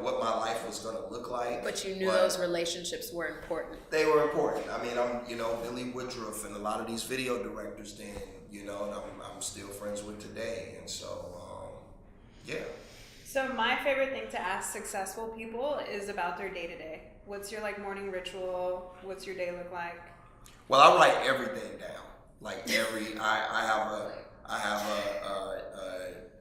What my life was going to look like. But you knew those relationships were important. They were important. I mean, I'm, Billy Woodruff and a lot of these video directors then, and I'm still friends with today. And so, yeah. So my favorite thing to ask successful people is about their day-to-day. What's your morning ritual? What's your day look like? Well, I write everything down. I have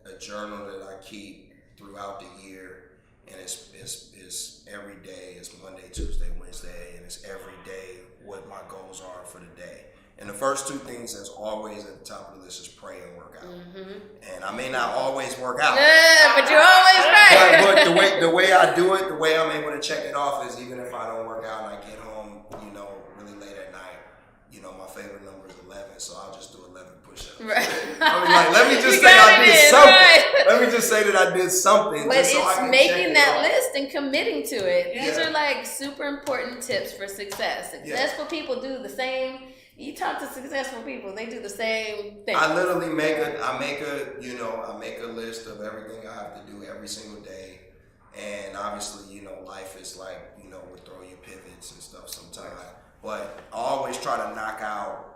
a journal that I keep throughout the year. And it's every day. It's Monday, Tuesday, Wednesday, and it's every day what my goals are for the day. And the first two things that's always at the top of the list is pray and work out. Mm-hmm. And I may not always work out. Yeah, but you always pray. But the way I do it, the way I'm able to check it off is even if I don't work out and I get home, really late at night, my favorite number is 11, so I'll just do 11 push-ups. Right. Let me just say I did something. Right. Let me just say that I did something. But just it's so I can making that off. list and committing to it. Yeah. These are super important tips for success. Successful people do the same. You talk to successful people, they do the same thing. I literally make a list of everything I have to do every single day. And obviously, life is would throw you pivots and stuff sometimes. But I always try to knock out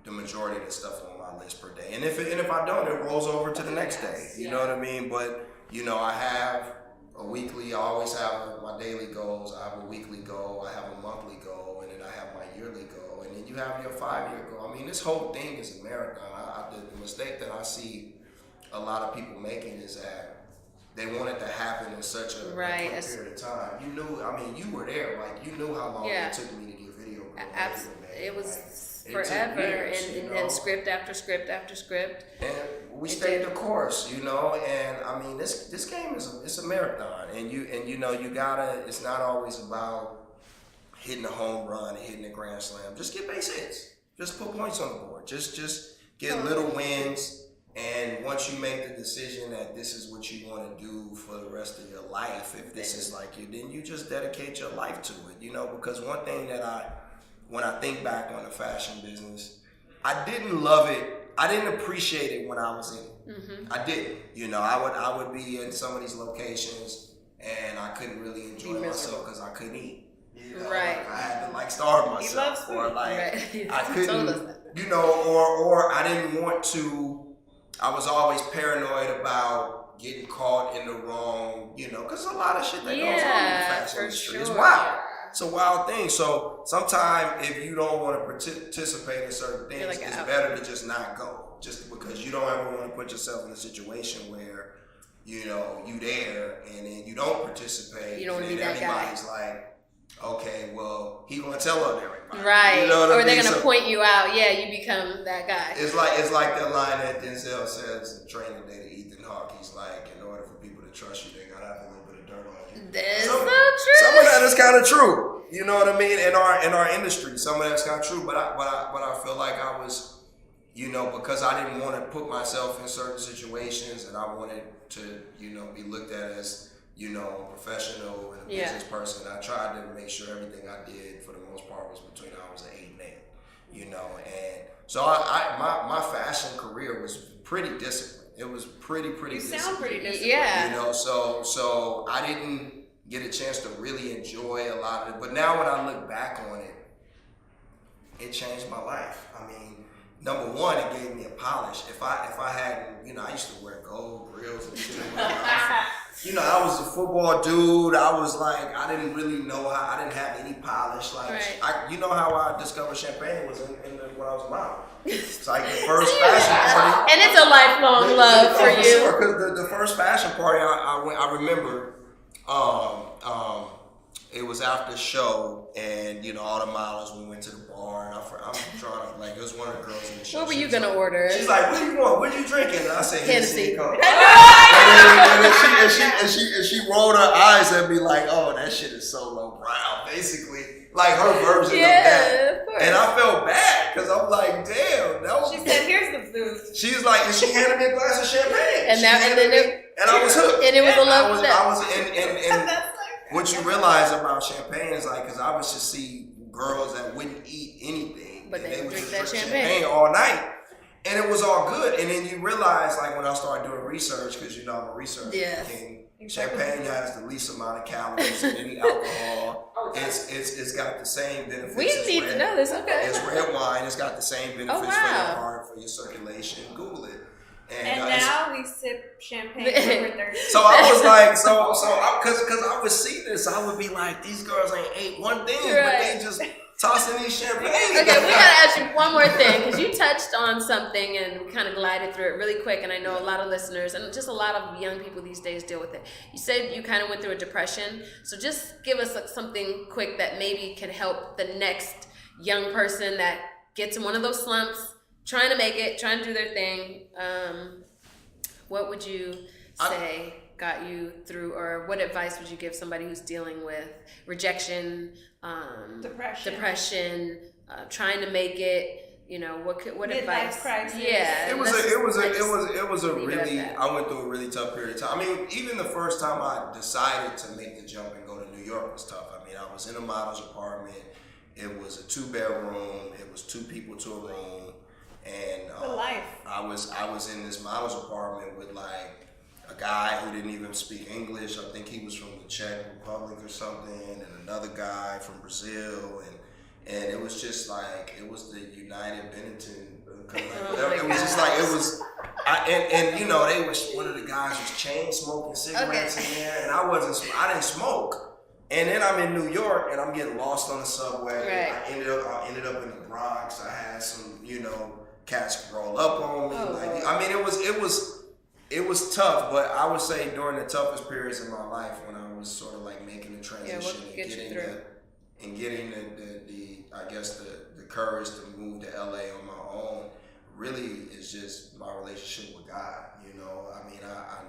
the majority of the stuff on my list per day. And if I don't, it rolls over to the next day. You know what I mean? But, I have a weekly, I always have my daily goals. I have a weekly goal. I have a monthly goal. And then I have my yearly goal. And then you have your 5-year goal. I mean, this whole thing is a marathon. The mistake that I see a lot of people making is that they want it to happen in such a quick period of time. You were there. You knew how long it took me to get video. Absolutely. It was forever. Years, and then script after script after script. And we stayed the course, and I mean, this game it's a marathon. And you gotta, it's not always about hitting a home run and hitting a grand slam. Just get base hits. Just put points on the board. Just get little wins. And once you make the decision that this is what you want to do for the rest of your life, if this is you, then you just dedicate your life to it, because one thing that when I think back on the fashion business, I didn't love it. I didn't appreciate it when I was in it. Mm-hmm. I didn't. I would be in some of these locations and I couldn't really enjoy myself because I couldn't eat. Right. I had to starve myself, or I couldn't, or I didn't want to. I was always paranoid about getting caught in the wrong, because a lot of shit that goes on in the fashion industry is wild. It's a wild thing. So sometimes if you don't want to participate in certain things, it's better to just not go. Just because you don't ever want to put yourself in a situation where, you there and then you don't participate. You don't and need then that guy. Everybody's okay, well, he gonna tell on everybody. Right. You know what I mean? Or they're gonna point you out. Yeah, you become that guy. It's like that line that Denzel says in Training Day to Ethan Hawke. He's like, in order for people to trust you, they gotta have a little bit of dirt on you. That's so true. Some of that is kind of true. You know what I mean? In our industry, some of that's kind of true. But I feel like I was, you know, because I didn't want to put myself in certain situations, and I wanted to, you know, be looked at as, you know, a professional and a business person. I tried to make sure everything I did, for the most part, was between hours of 8 and 8. You know, and so my fashion career was pretty disciplined. It was pretty You disciplined. sound pretty disciplined. Yeah. You know, so I didn't get a chance to really enjoy a lot of it. But now when I look back on it, it changed my life. I mean, number one, it gave me a polish. If I hadn't, you know, I used to wear gold grills and shit. You know, I was a football dude. I was like, I didn't really know how. I didn't have any polish. Like, Right. you know how I discovered champagne was when I was a model. It's like the first fashion party. And it's a lifelong love for you. Sure, because the first fashion party I remember, it was after the show, and you know, all the models, we went to the bar, and I'm trying to, like, it was one of the girls in the show. What were you gonna order? She's like, "What do you want? What are you drinking?" And I said, Hennessy. Coke. and she rolled her eyes at me like, "Oh, that shit is so lowbrow." Basically, like her version of that. Of course. And I felt bad because I'm like, "Damn, that was." She said, "Here's the booze." She's like, and she handed me a glass of champagne. And I was hooked. And it was a love for I was and That's what you realize about champagne is, like, because I would just see girls that wouldn't eat anything, But and they would drink just that drink champagne. all night, and it was all good. And then you realize, like, when I started doing research, because you know I'm a researcher king, champagne has the least amount of calories than any alcohol. It's got the same benefits. We as need to know this. Okay. It's red wine. It's got the same benefits for your heart, for your circulation. Google it. And now we sip champagne when we're thirsty. So I was like, because I would see this, I would be like, these girls ain't ate one thing, but they just tossing these champagne. Okay, we gotta ask you one more thing, because you touched on something and we kind of glided through it really quick, and I know a lot of listeners and just a lot of young people these days deal with it. You said you kind of went through a depression, so just give us something quick that maybe can help the next young person that gets in one of those slumps, trying to make it, trying to do their thing. What would you say got you through, or what advice would you give somebody who's dealing with rejection, depression, trying to make it? You know, what advice? Crisis. Yeah, It was a really. I went through a really tough period of time. I mean, even the first time I decided to make the jump and go to New York was tough. I mean, I was in a model's apartment. It was a 2-bedroom. It was 2 people to a room. And I was in this model's apartment with, like, a guy who didn't even speak English. I think he was from the Czech Republic or something, and another guy from Brazil, and it was just like, it was the United Benetton. It was just like, it was, and you know, one of the guys was chain smoking cigarettes in there, and I didn't smoke. And then I'm in New York, and I'm getting lost on the subway. Right. I ended up in the Bronx. I had some, you know, cats roll up on me. I mean, it was tough, but I would say during the toughest periods of my life, when I was sort of like making the transition and getting the I guess the courage to move to LA on my own, really is just my relationship with God. You know, I mean, I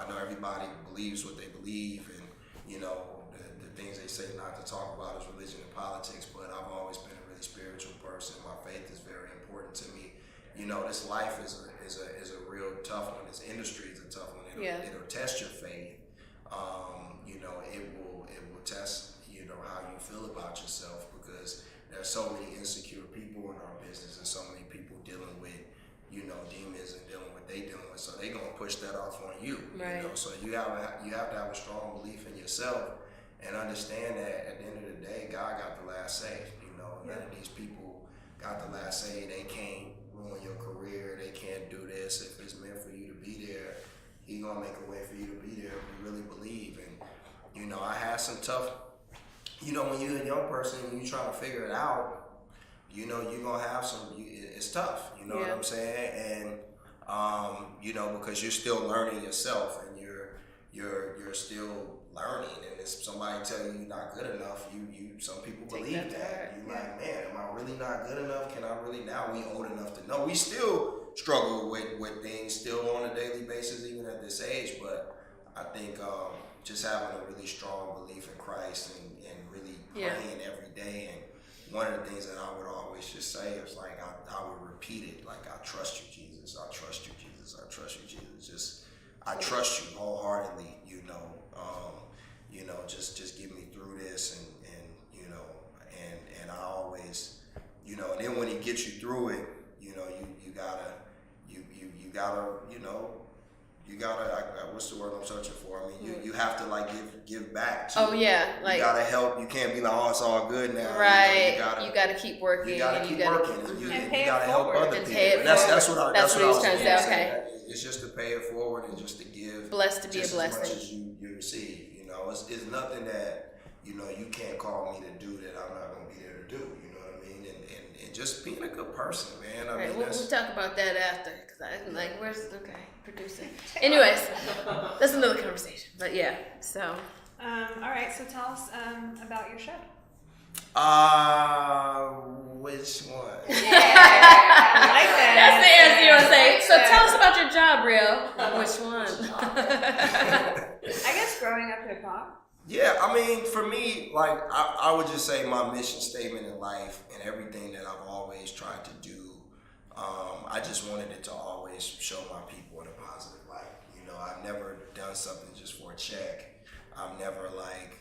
know everybody believes what they believe, and you know, the things they say not to talk about is religion and politics, but I've always been a really spiritual person. My faith is very important to me. You know, this life is a real tough one. This industry is a tough one. It'll test your faith. You know, it will test, you know, how you feel about yourself, because there's so many insecure people in our business, and so many people dealing with, you know, demons and dealing with what they dealing with. So they're gonna push that off on you. Right. You know, so you have to have a strong belief in yourself and understand that at the end of the day, God got the last say. You know, none of these people got the last say. They can't ruin your career. They can't do this. If it's meant for you to be there, He gonna make a way for you to be there if you really believe. And you know, I had some tough. You know, when you're a young person and you trying to figure it out, you know, you're gonna have some. It's tough. You know what I'm saying? And you know, because you're still learning yourself, and you're still learning, and if somebody tell you you're not good enough, some people Take believe that. You're like, man, am I really not good enough? Can I really? Now we old enough to know. We still struggle with things still on a daily basis, even at this age. But I think just having a really strong belief in Christ and really praying every day. And one of the things that I would always just say is like I would repeat it, like, I trust you, Jesus. I trust you, Jesus. I trust you, Jesus. Just I trust you wholeheartedly. Just get me through this, and I always, and then when he gets you through it, you gotta, what's the word I'm searching for? I mean, you have to like give back. Like you gotta help. You can't be like, oh, it's all good now. Right. You gotta keep working. You gotta keep working. And you gotta help other people. And that's what I was trying to say. Okay. It's just to pay it forward and just to give. Blessed to be a blessing. As much as you receive. It's nothing that you can't call me to do that I'm not gonna be there to do. You know what I mean? And just being a good person, man. I mean, we'll talk about that after, because I'm like, producing. Anyways, that's another conversation. But yeah, so. All right, so tell us about your show. Which one? Yeah, I like that. That's the answer you want to say. So tell us about your job, Real. Which one? I guess growing up hip hop. Yeah, I mean, for me, like, I would just say my mission statement in life and everything that I've always tried to do, I just wanted it to always show my people in a positive light. I've never done something just for a check. I've never, like,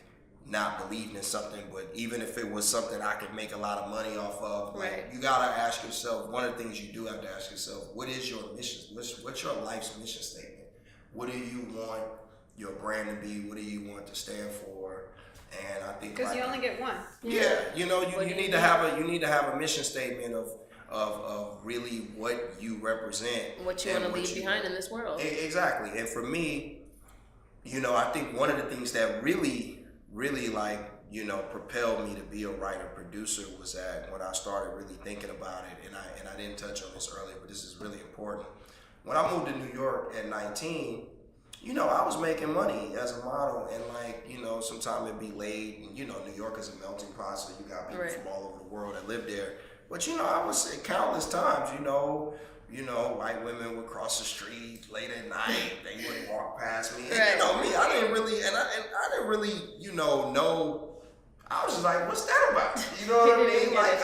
not believed in something, but even if it was something I could make a lot of money off of, like, you gotta ask yourself, one of the things you do have to ask yourself, what is your mission? What's your life's mission statement? What do you want your brand to be? What do you want to stand for? And I think because you only get one. Yeah, you need to have a mission statement of really what you represent, what you want to leave behind in this world. Exactly. And for me, I think one of the things that really propelled me to be a writer producer was that when I started really thinking about it, and I didn't touch on this earlier, but this is really important. When I moved to New York at 19, I was making money as a model, and sometimes it'd be late, and New York is a melting pot, so you got people from all over the world that live there. But I was countless times, white women would cross the street late at night, they would walk past me, and me, I didn't really know. I was just like, what's that about? You know what I mean? Like,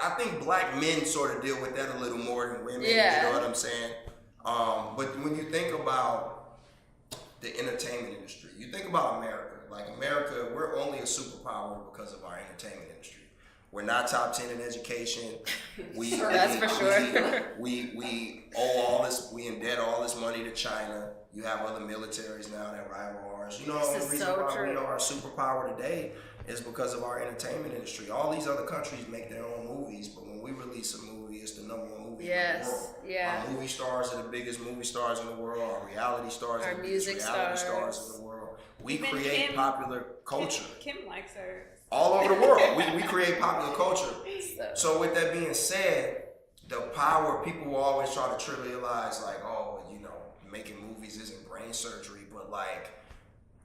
I think black men sort of deal with that a little more than women. Yeah. You know what I'm saying? But when you think about the entertainment industry, you think about America. Like America, we're only a superpower because of our entertainment industry. We're not top 10 in education. That's for sure. We owe all this. We indebted all this money to China. You have other militaries now that rival ours. The reason why we are a superpower today is because of our entertainment industry. All these other countries make their own movies, but when we release a movie, it's the number one movie in the world. Yeah. Our movie stars are the biggest movie stars in the world. Our reality stars are the biggest reality stars in the world. We create popular culture. Kim likes her. All over the world. We create popular culture. So with that being said, the power, people will always try to trivialize, like, oh, making movies isn't brain surgery, but like,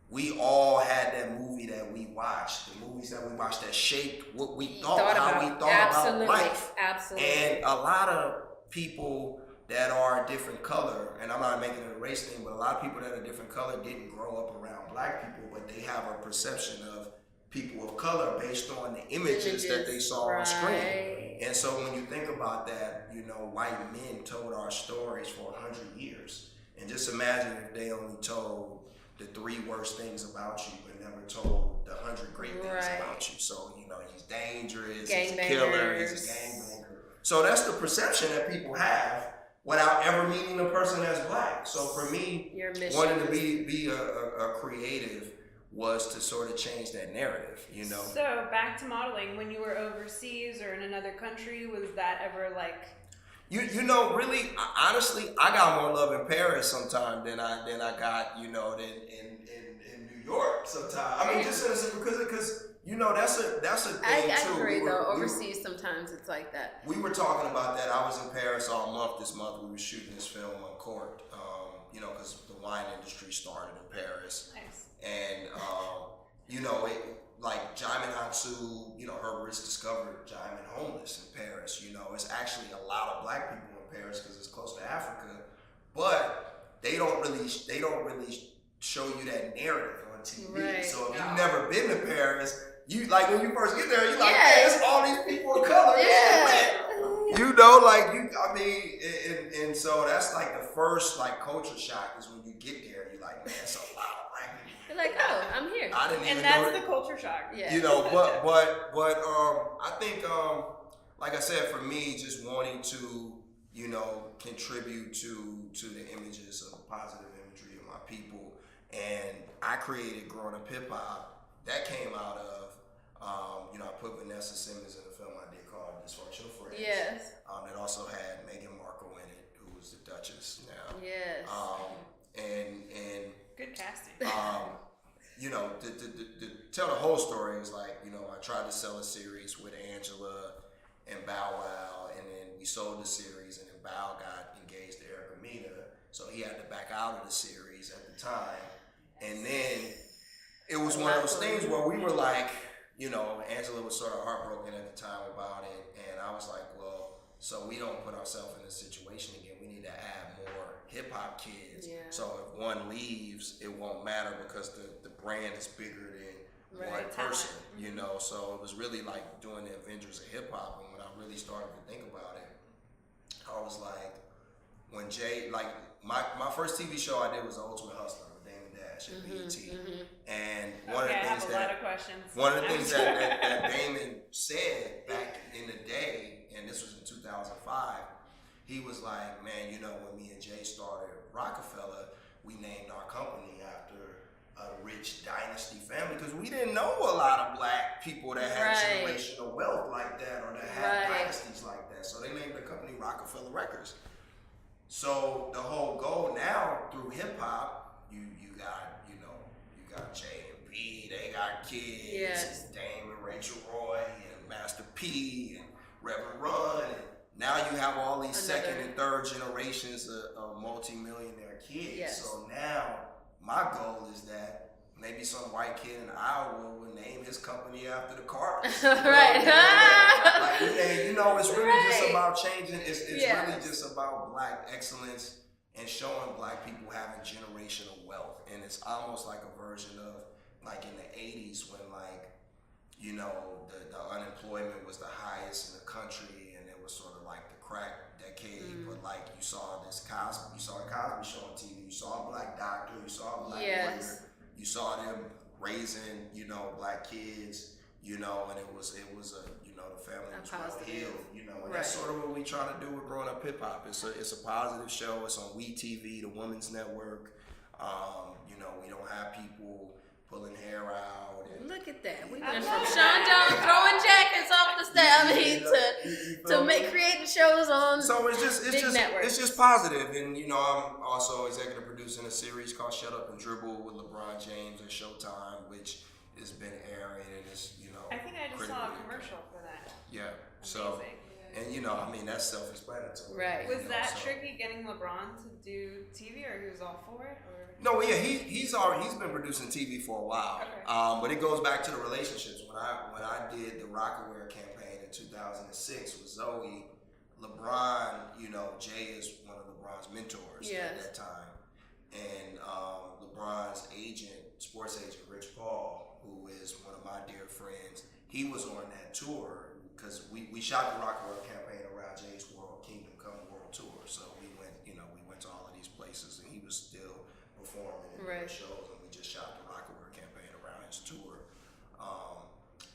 we all had that movie that we watched, the movies that we watched that shaped what we thought, how we thought about life. Absolutely. And a lot of people that are a different color, and I'm not making it a race thing, but a lot of people that are a different color didn't grow up around black people, but they have a perception of people of color based on the images that they saw on screen. And so when you think about that, white men told our stories for 100 years. And just imagine if they only told the 3 worst things about you, but never told the 100 great things about you. So, he's dangerous, he's a killer, he's a gangbanger. So that's the perception that people have without ever meeting the person that's black. So for me, wanting to be a creative was to sort of change that narrative, So back to modeling, when you were overseas or in another country, was that ever like You know, really, honestly, I got more love in Paris sometimes than I got, you know, than in New York sometimes. I mean, just because you know that's a thing I too. agree though. Overseas, sometimes it's like that. We were talking about that. I was in Paris all month this month. We were shooting this film on court. You know, because the wine industry started in Paris. Nice. And you know, like Jaimin Hansu, you know, her wrist discovered Jaimin homeless in Paris. You know, it's actually a lot of black people in Paris because it's close to Africa, but they don't really show you that narrative on TV. Right. So if you've never been to Paris, you like when you first get there, you're like, hey, it's all these people of color. Yeah. You know, like I mean, and so that's like the first like culture shock is when you get there, you're like, man, it's a lot of black people. You're like, oh, I'm here. I didn't even And know that's the culture shock. Yeah. You know, but I think like I said, for me, just wanting to, you know, contribute to the images of positive imagery of my people, and I created Growing Up Hip Hop. That came out of you know, I put Vanessa Simmons in a film I did called Dysfunctional Friends. Yes. It also had Meghan Markle in it, who was the Duchess now. Yes. And Good casting. you know, to tell the whole story is like, you know, I tried to sell a series with Angela and Bow Wow, and then we sold the series, and then Bow got engaged to Erica Mena, so he had to back out of the series at the time. And then it was one of those things where we were like, you know, Angela was sort of heartbroken at the time about it, and I was like, well, so we don't put ourselves in this situation again. We need to add more hip hop kids. Yeah. So if one leaves, it won't matter because the brand is bigger than one Right. person, you know. So it was really like doing the Avengers of hip hop, and when I really started to think about it, I was like, when Jay, like my first TV show I did was The Ultimate Hustler with Damon Dash at BET. And one of the things that Damon said back in the day, and this was in 2005, he was like, man, you know, when me and Jay started Rockefeller, we named our company after a rich dynasty family because we didn't know a lot of black people that had generational wealth like that or that had dynasties like that. So they named the company Rockefeller Records. So the whole goal now through hip hop, you got J and B, they got kids, Yes. Dame and Rachel Roy and Master P and Reverend Run, and now you have all these second and third generations of multi-millionaire kids. Yes. So now my goal is that maybe some white kid in Iowa will name his company after the Carters. Right. Like, and, you know, it's really just about changing. It's really just about black excellence and showing black people having generational wealth. And it's almost like a version of like in the 80s when like, you know, the unemployment was the highest in the country and it was sort of like the crack decade, but like you saw a Cosby show on TV, you saw a black doctor, you saw a black lawyer, you saw them raising, you know, black kids, you know, and it was a, you know, the family was well healed, you know, and that's sort of what we trying to do with Growing Up Hip Hop. It's a positive show. It's on WeTV, the Women's Network. You know, we don't have people pulling hair out. And, look at that. We went from Sean Jones throwing jackets off the stage to creating shows on networks. It's just positive. And you know, I'm also executive producing a series called Shut Up and Dribble with LeBron James at Showtime, which has been airing and is, you know, I think I just saw a commercial for that. Yeah. So, and you know, I mean, that's self-explanatory. Right. Was that tricky getting LeBron to do TV, or he was all for it? Or? No, yeah, he's been producing TV for a while. Okay. But it goes back to the relationships. When I did the Rockaware campaign in 2006 with Zoe, LeBron, you know, Jay is one of LeBron's mentors at that time, and LeBron's agent, sports agent Rich Paul, who is one of my dear friends, he was on that tour because we shot the Rockaware campaign around Jay's Kingdom Come World Tour. So we went to all of these places, and he was still performing in the shows, and we just shot the Rockaware campaign around his tour.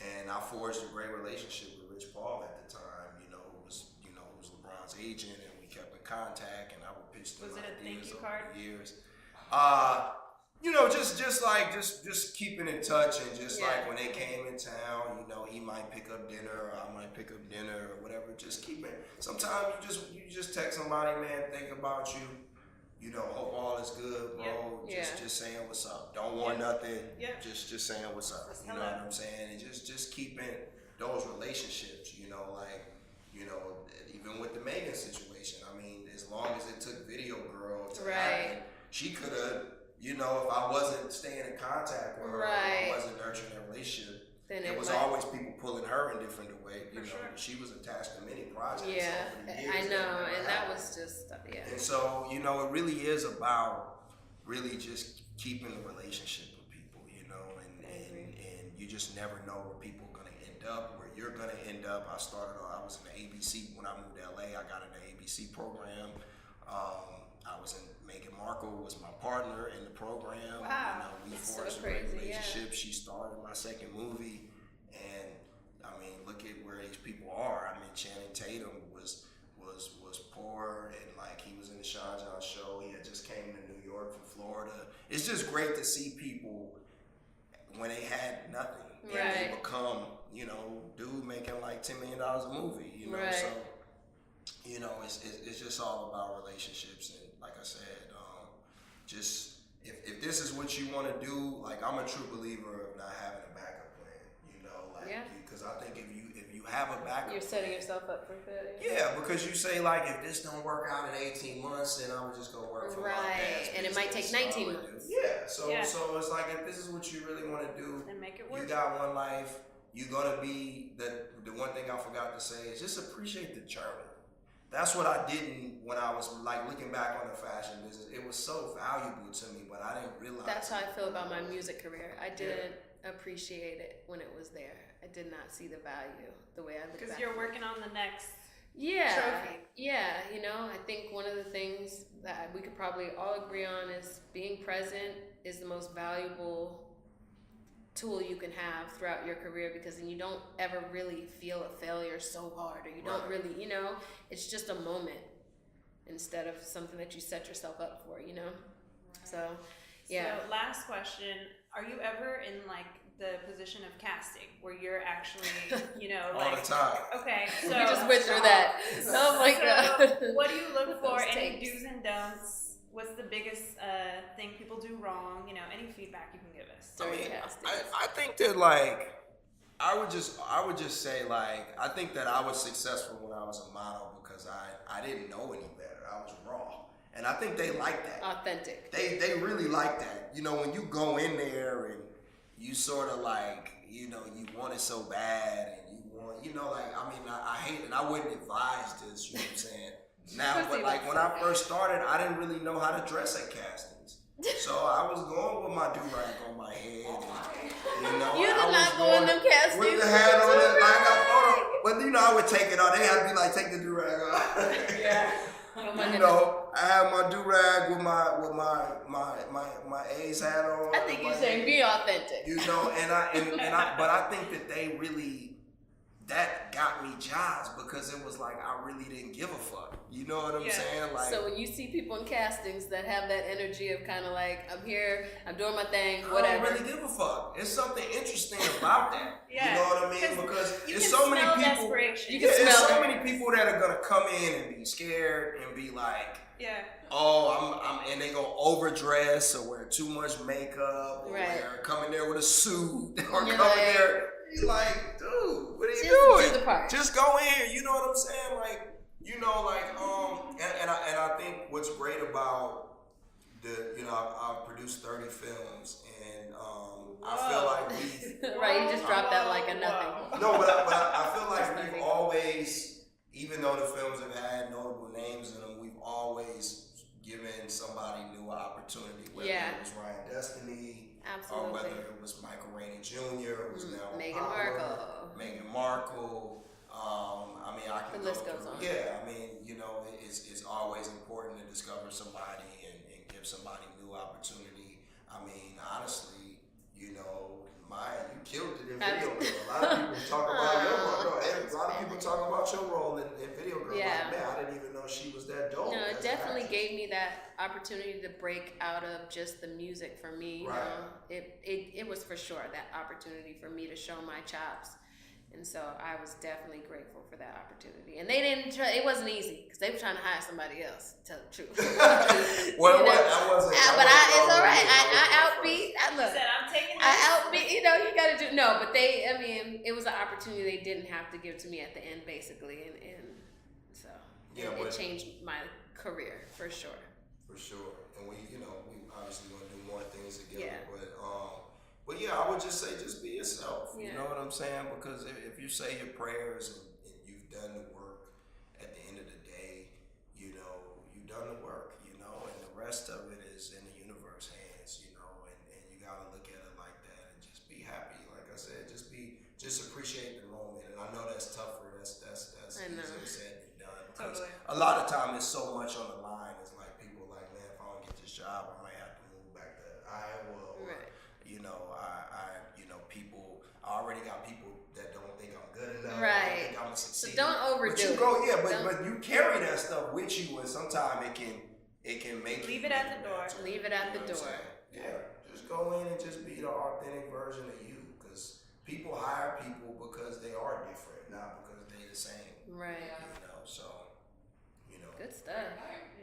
And I forged a great relationship with Rich Paul at the time. You know, who was LeBron's agent, and we kept in contact. And I would pitch them ideas over the years. you know, just keeping in touch, and just like when they came in town, you know, he might pick up dinner, or I might pick up dinner, or whatever. Just keep it. Sometimes you just text somebody, man, think about you. You know, hope all is good, bro. Just saying what's up. Don't want nothing. Just saying what's up. You know what I'm saying? And just keeping those relationships. You know, like, you know, even with the Megan situation. I mean, as long as it took Video Girl to happen, she could have. You know, if I wasn't staying in contact with her, or I wasn't nurturing that relationship, then it was always people pulling her in different ways. You know, she was attached to many projects. Yeah, over the years I know, and that was just And so, you know, it really is about really just keeping the relationship with people. You know, and you just never know where people are gonna end up, where you're gonna end up. I was in the ABC when I moved to LA. I got in the ABC program. I was in. Meghan Markle was my partner in the program. Wow. You know, we forged a great relationship. Yeah. She starred in my second movie, and I mean, look at where these people are. I mean, Channing Tatum was poor, and like he was in the Sean John show. He had just came to New York from Florida. It's just great to see people when they had nothing and they become, you know, dude making like $10 million a movie. You know, so you know, it's just all about relationships, and like I said. Just if this is what you want to do, like I'm a true believer of not having a backup plan, you know, like because I think if you have a backup, you're setting yourself up for failure. Yeah, because you say like if this don't work out in 18 months, then I'm just gonna work for my dad's and it might take 19 months. Yeah, so it's like if this is what you really want to do, then make it work. You got one life. You're gonna be the one thing I forgot to say is just appreciate the journey. That's what I didn't when I was like looking back on the fashion business. It was so valuable to me, but I didn't realize. That's how I feel about my music career. I didn't appreciate it when it was there. I did not see the value the way I look back. Because you're working on the next trophy. Yeah, you know, I think one of the things that we could probably all agree on is being present is the most valuable tool you can have throughout your career, because then you don't ever really feel a failure so hard, or you don't really, you know, it's just a moment instead of something that you set yourself up for, you know. So last question, are you ever in like the position of casting where you're actually, you know, all like the time. Okay, so we just went through that. Oh my god. What do you look for? Any do's and don'ts? What's the biggest thing people do wrong? You know, any feedback you can give us. I think that like I would just say like I think that I was successful when I was a model because I didn't know any better. I was raw, and I think they like that. Authentic. They really like that. You know, when you go in there and you sort of like, you know, you want it so bad, and you want, you know, like I mean I hate it. I wouldn't advise this. You know what I'm saying? Now, but like when I first started, I didn't really know how to dress at castings. So I was going with my do-rag on my head. And, you know, you did not go in them castings. With the hat on it, like I got photo. But you know, I would take it off. They had to be like, take the do-rag off. You know, I had my do-rag with my A's hat on. I think you're saying be authentic. You know, but I think that they really. That got me jobs because it was like I really didn't give a fuck. You know what I'm saying? Like, so when you see people in castings that have that energy of kind of like, I'm here, I'm doing my thing, whatever. I don't really give a fuck. It's something interesting about that. You know what I mean? Because there's so many people. There's so many people that are gonna come in and be scared and be like, oh, and they go overdress or wear too much makeup or come in there with a suit or come in there. You're like, dude, what are you doing? Do the part. Just go in here. You know what I'm saying? Like, you know, like, and I think what's great about you know, I've produced 30 films, and I feel like we you just dropped that like a nothing. No, but I feel like we've always, even though the films have had notable names in them, we've always given somebody new opportunity. Whether it was Ryan Destiny. Absolutely. Or whether it was Michael Rainey Jr., who's now Meghan Markle. Meghan Markle. I mean, I can the list goes on. Yeah, I mean, you know, it's always important to discover somebody and give somebody new opportunity. I mean, honestly, you know, you killed it in Video Girl. A lot of people talk about your role. A lot of people talk about your role in Video Girl. Yeah. Like, man, I didn't even know she was that dope. No, it as definitely an actress. gave me that opportunity to break out of just the music for me. You Right. know, it was for sure that opportunity for me to show my chops. And so I was definitely grateful for that opportunity. And they didn't try, it wasn't easy because they were trying to hire somebody else, to tell the truth. Well, You know? I wasn't. It's all right. I outbeat. He said, I'm taking this. I outbeat, you know, you gotta do, no, but it was an opportunity they didn't have to give to me at the end, basically. And so it changed my career for sure. For sure. And we obviously want to do more things together. Yeah. But yeah, I would just say, just be yourself. Yeah. You know what I'm saying? Because if you say your prayers and you've done the work, at the end of the day, you've done the work, and the rest of it is in the universe hands, and you gotta look at it like that and just be happy. Like I said, just appreciate the moment. And I know that's tougher. That's easier said than done. Because a lot of time there's so much on the line. It's like people like, man, if I don't get this job, I might have to move back to Iowa. Or, Right. People. I already got people that don't think I'm good enough. Right. Don't think I'm gonna succeed. So don't overdo but you it. go, but you carry that stuff with you, and sometimes it can make Leave it at the door. Leave it at the door. Yeah, just go in and just be the authentic version of you, because people hire people because they are different, not because they're the same. Right. Good stuff.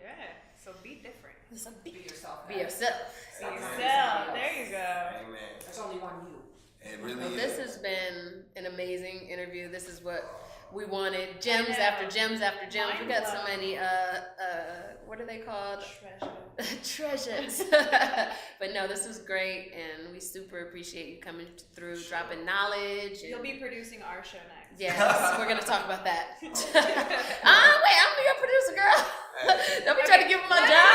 Yeah. So be different. So Be yourself. be yourself. Be yourself. There you go. Amen. There's only one you. It really Well, is. this has been an amazing interview. This is what we wanted. Gems after gems after gems. We got so many what are they called? Treasures. But no, this was great, and we super appreciate you coming through, dropping knowledge. You'll be producing our show next. Yes, we're gonna talk about that. Wait, I'm your producer, girl. Don't be trying to give me my job.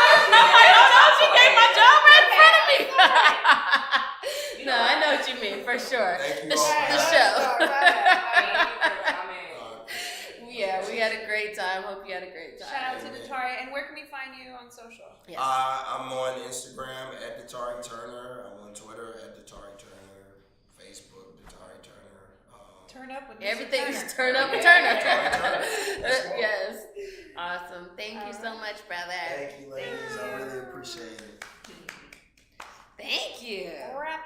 She gave my job right in front of me. No, I know what you mean, for sure. Thank you The all. show. Thank you for coming. Yeah, we had a great time. Hope you had a great time. Shout out to Datari. And where can we find you on social? Yes. I'm on Instagram at Datari Turner. I'm on Twitter at Datari Turner. Facebook Datari Turner. Turn up with Mr. Everything's Turner. turn up and Turner. Yes. Awesome. Thank you so much, brother. Thank you, ladies. I really appreciate it. Thank you. Wrap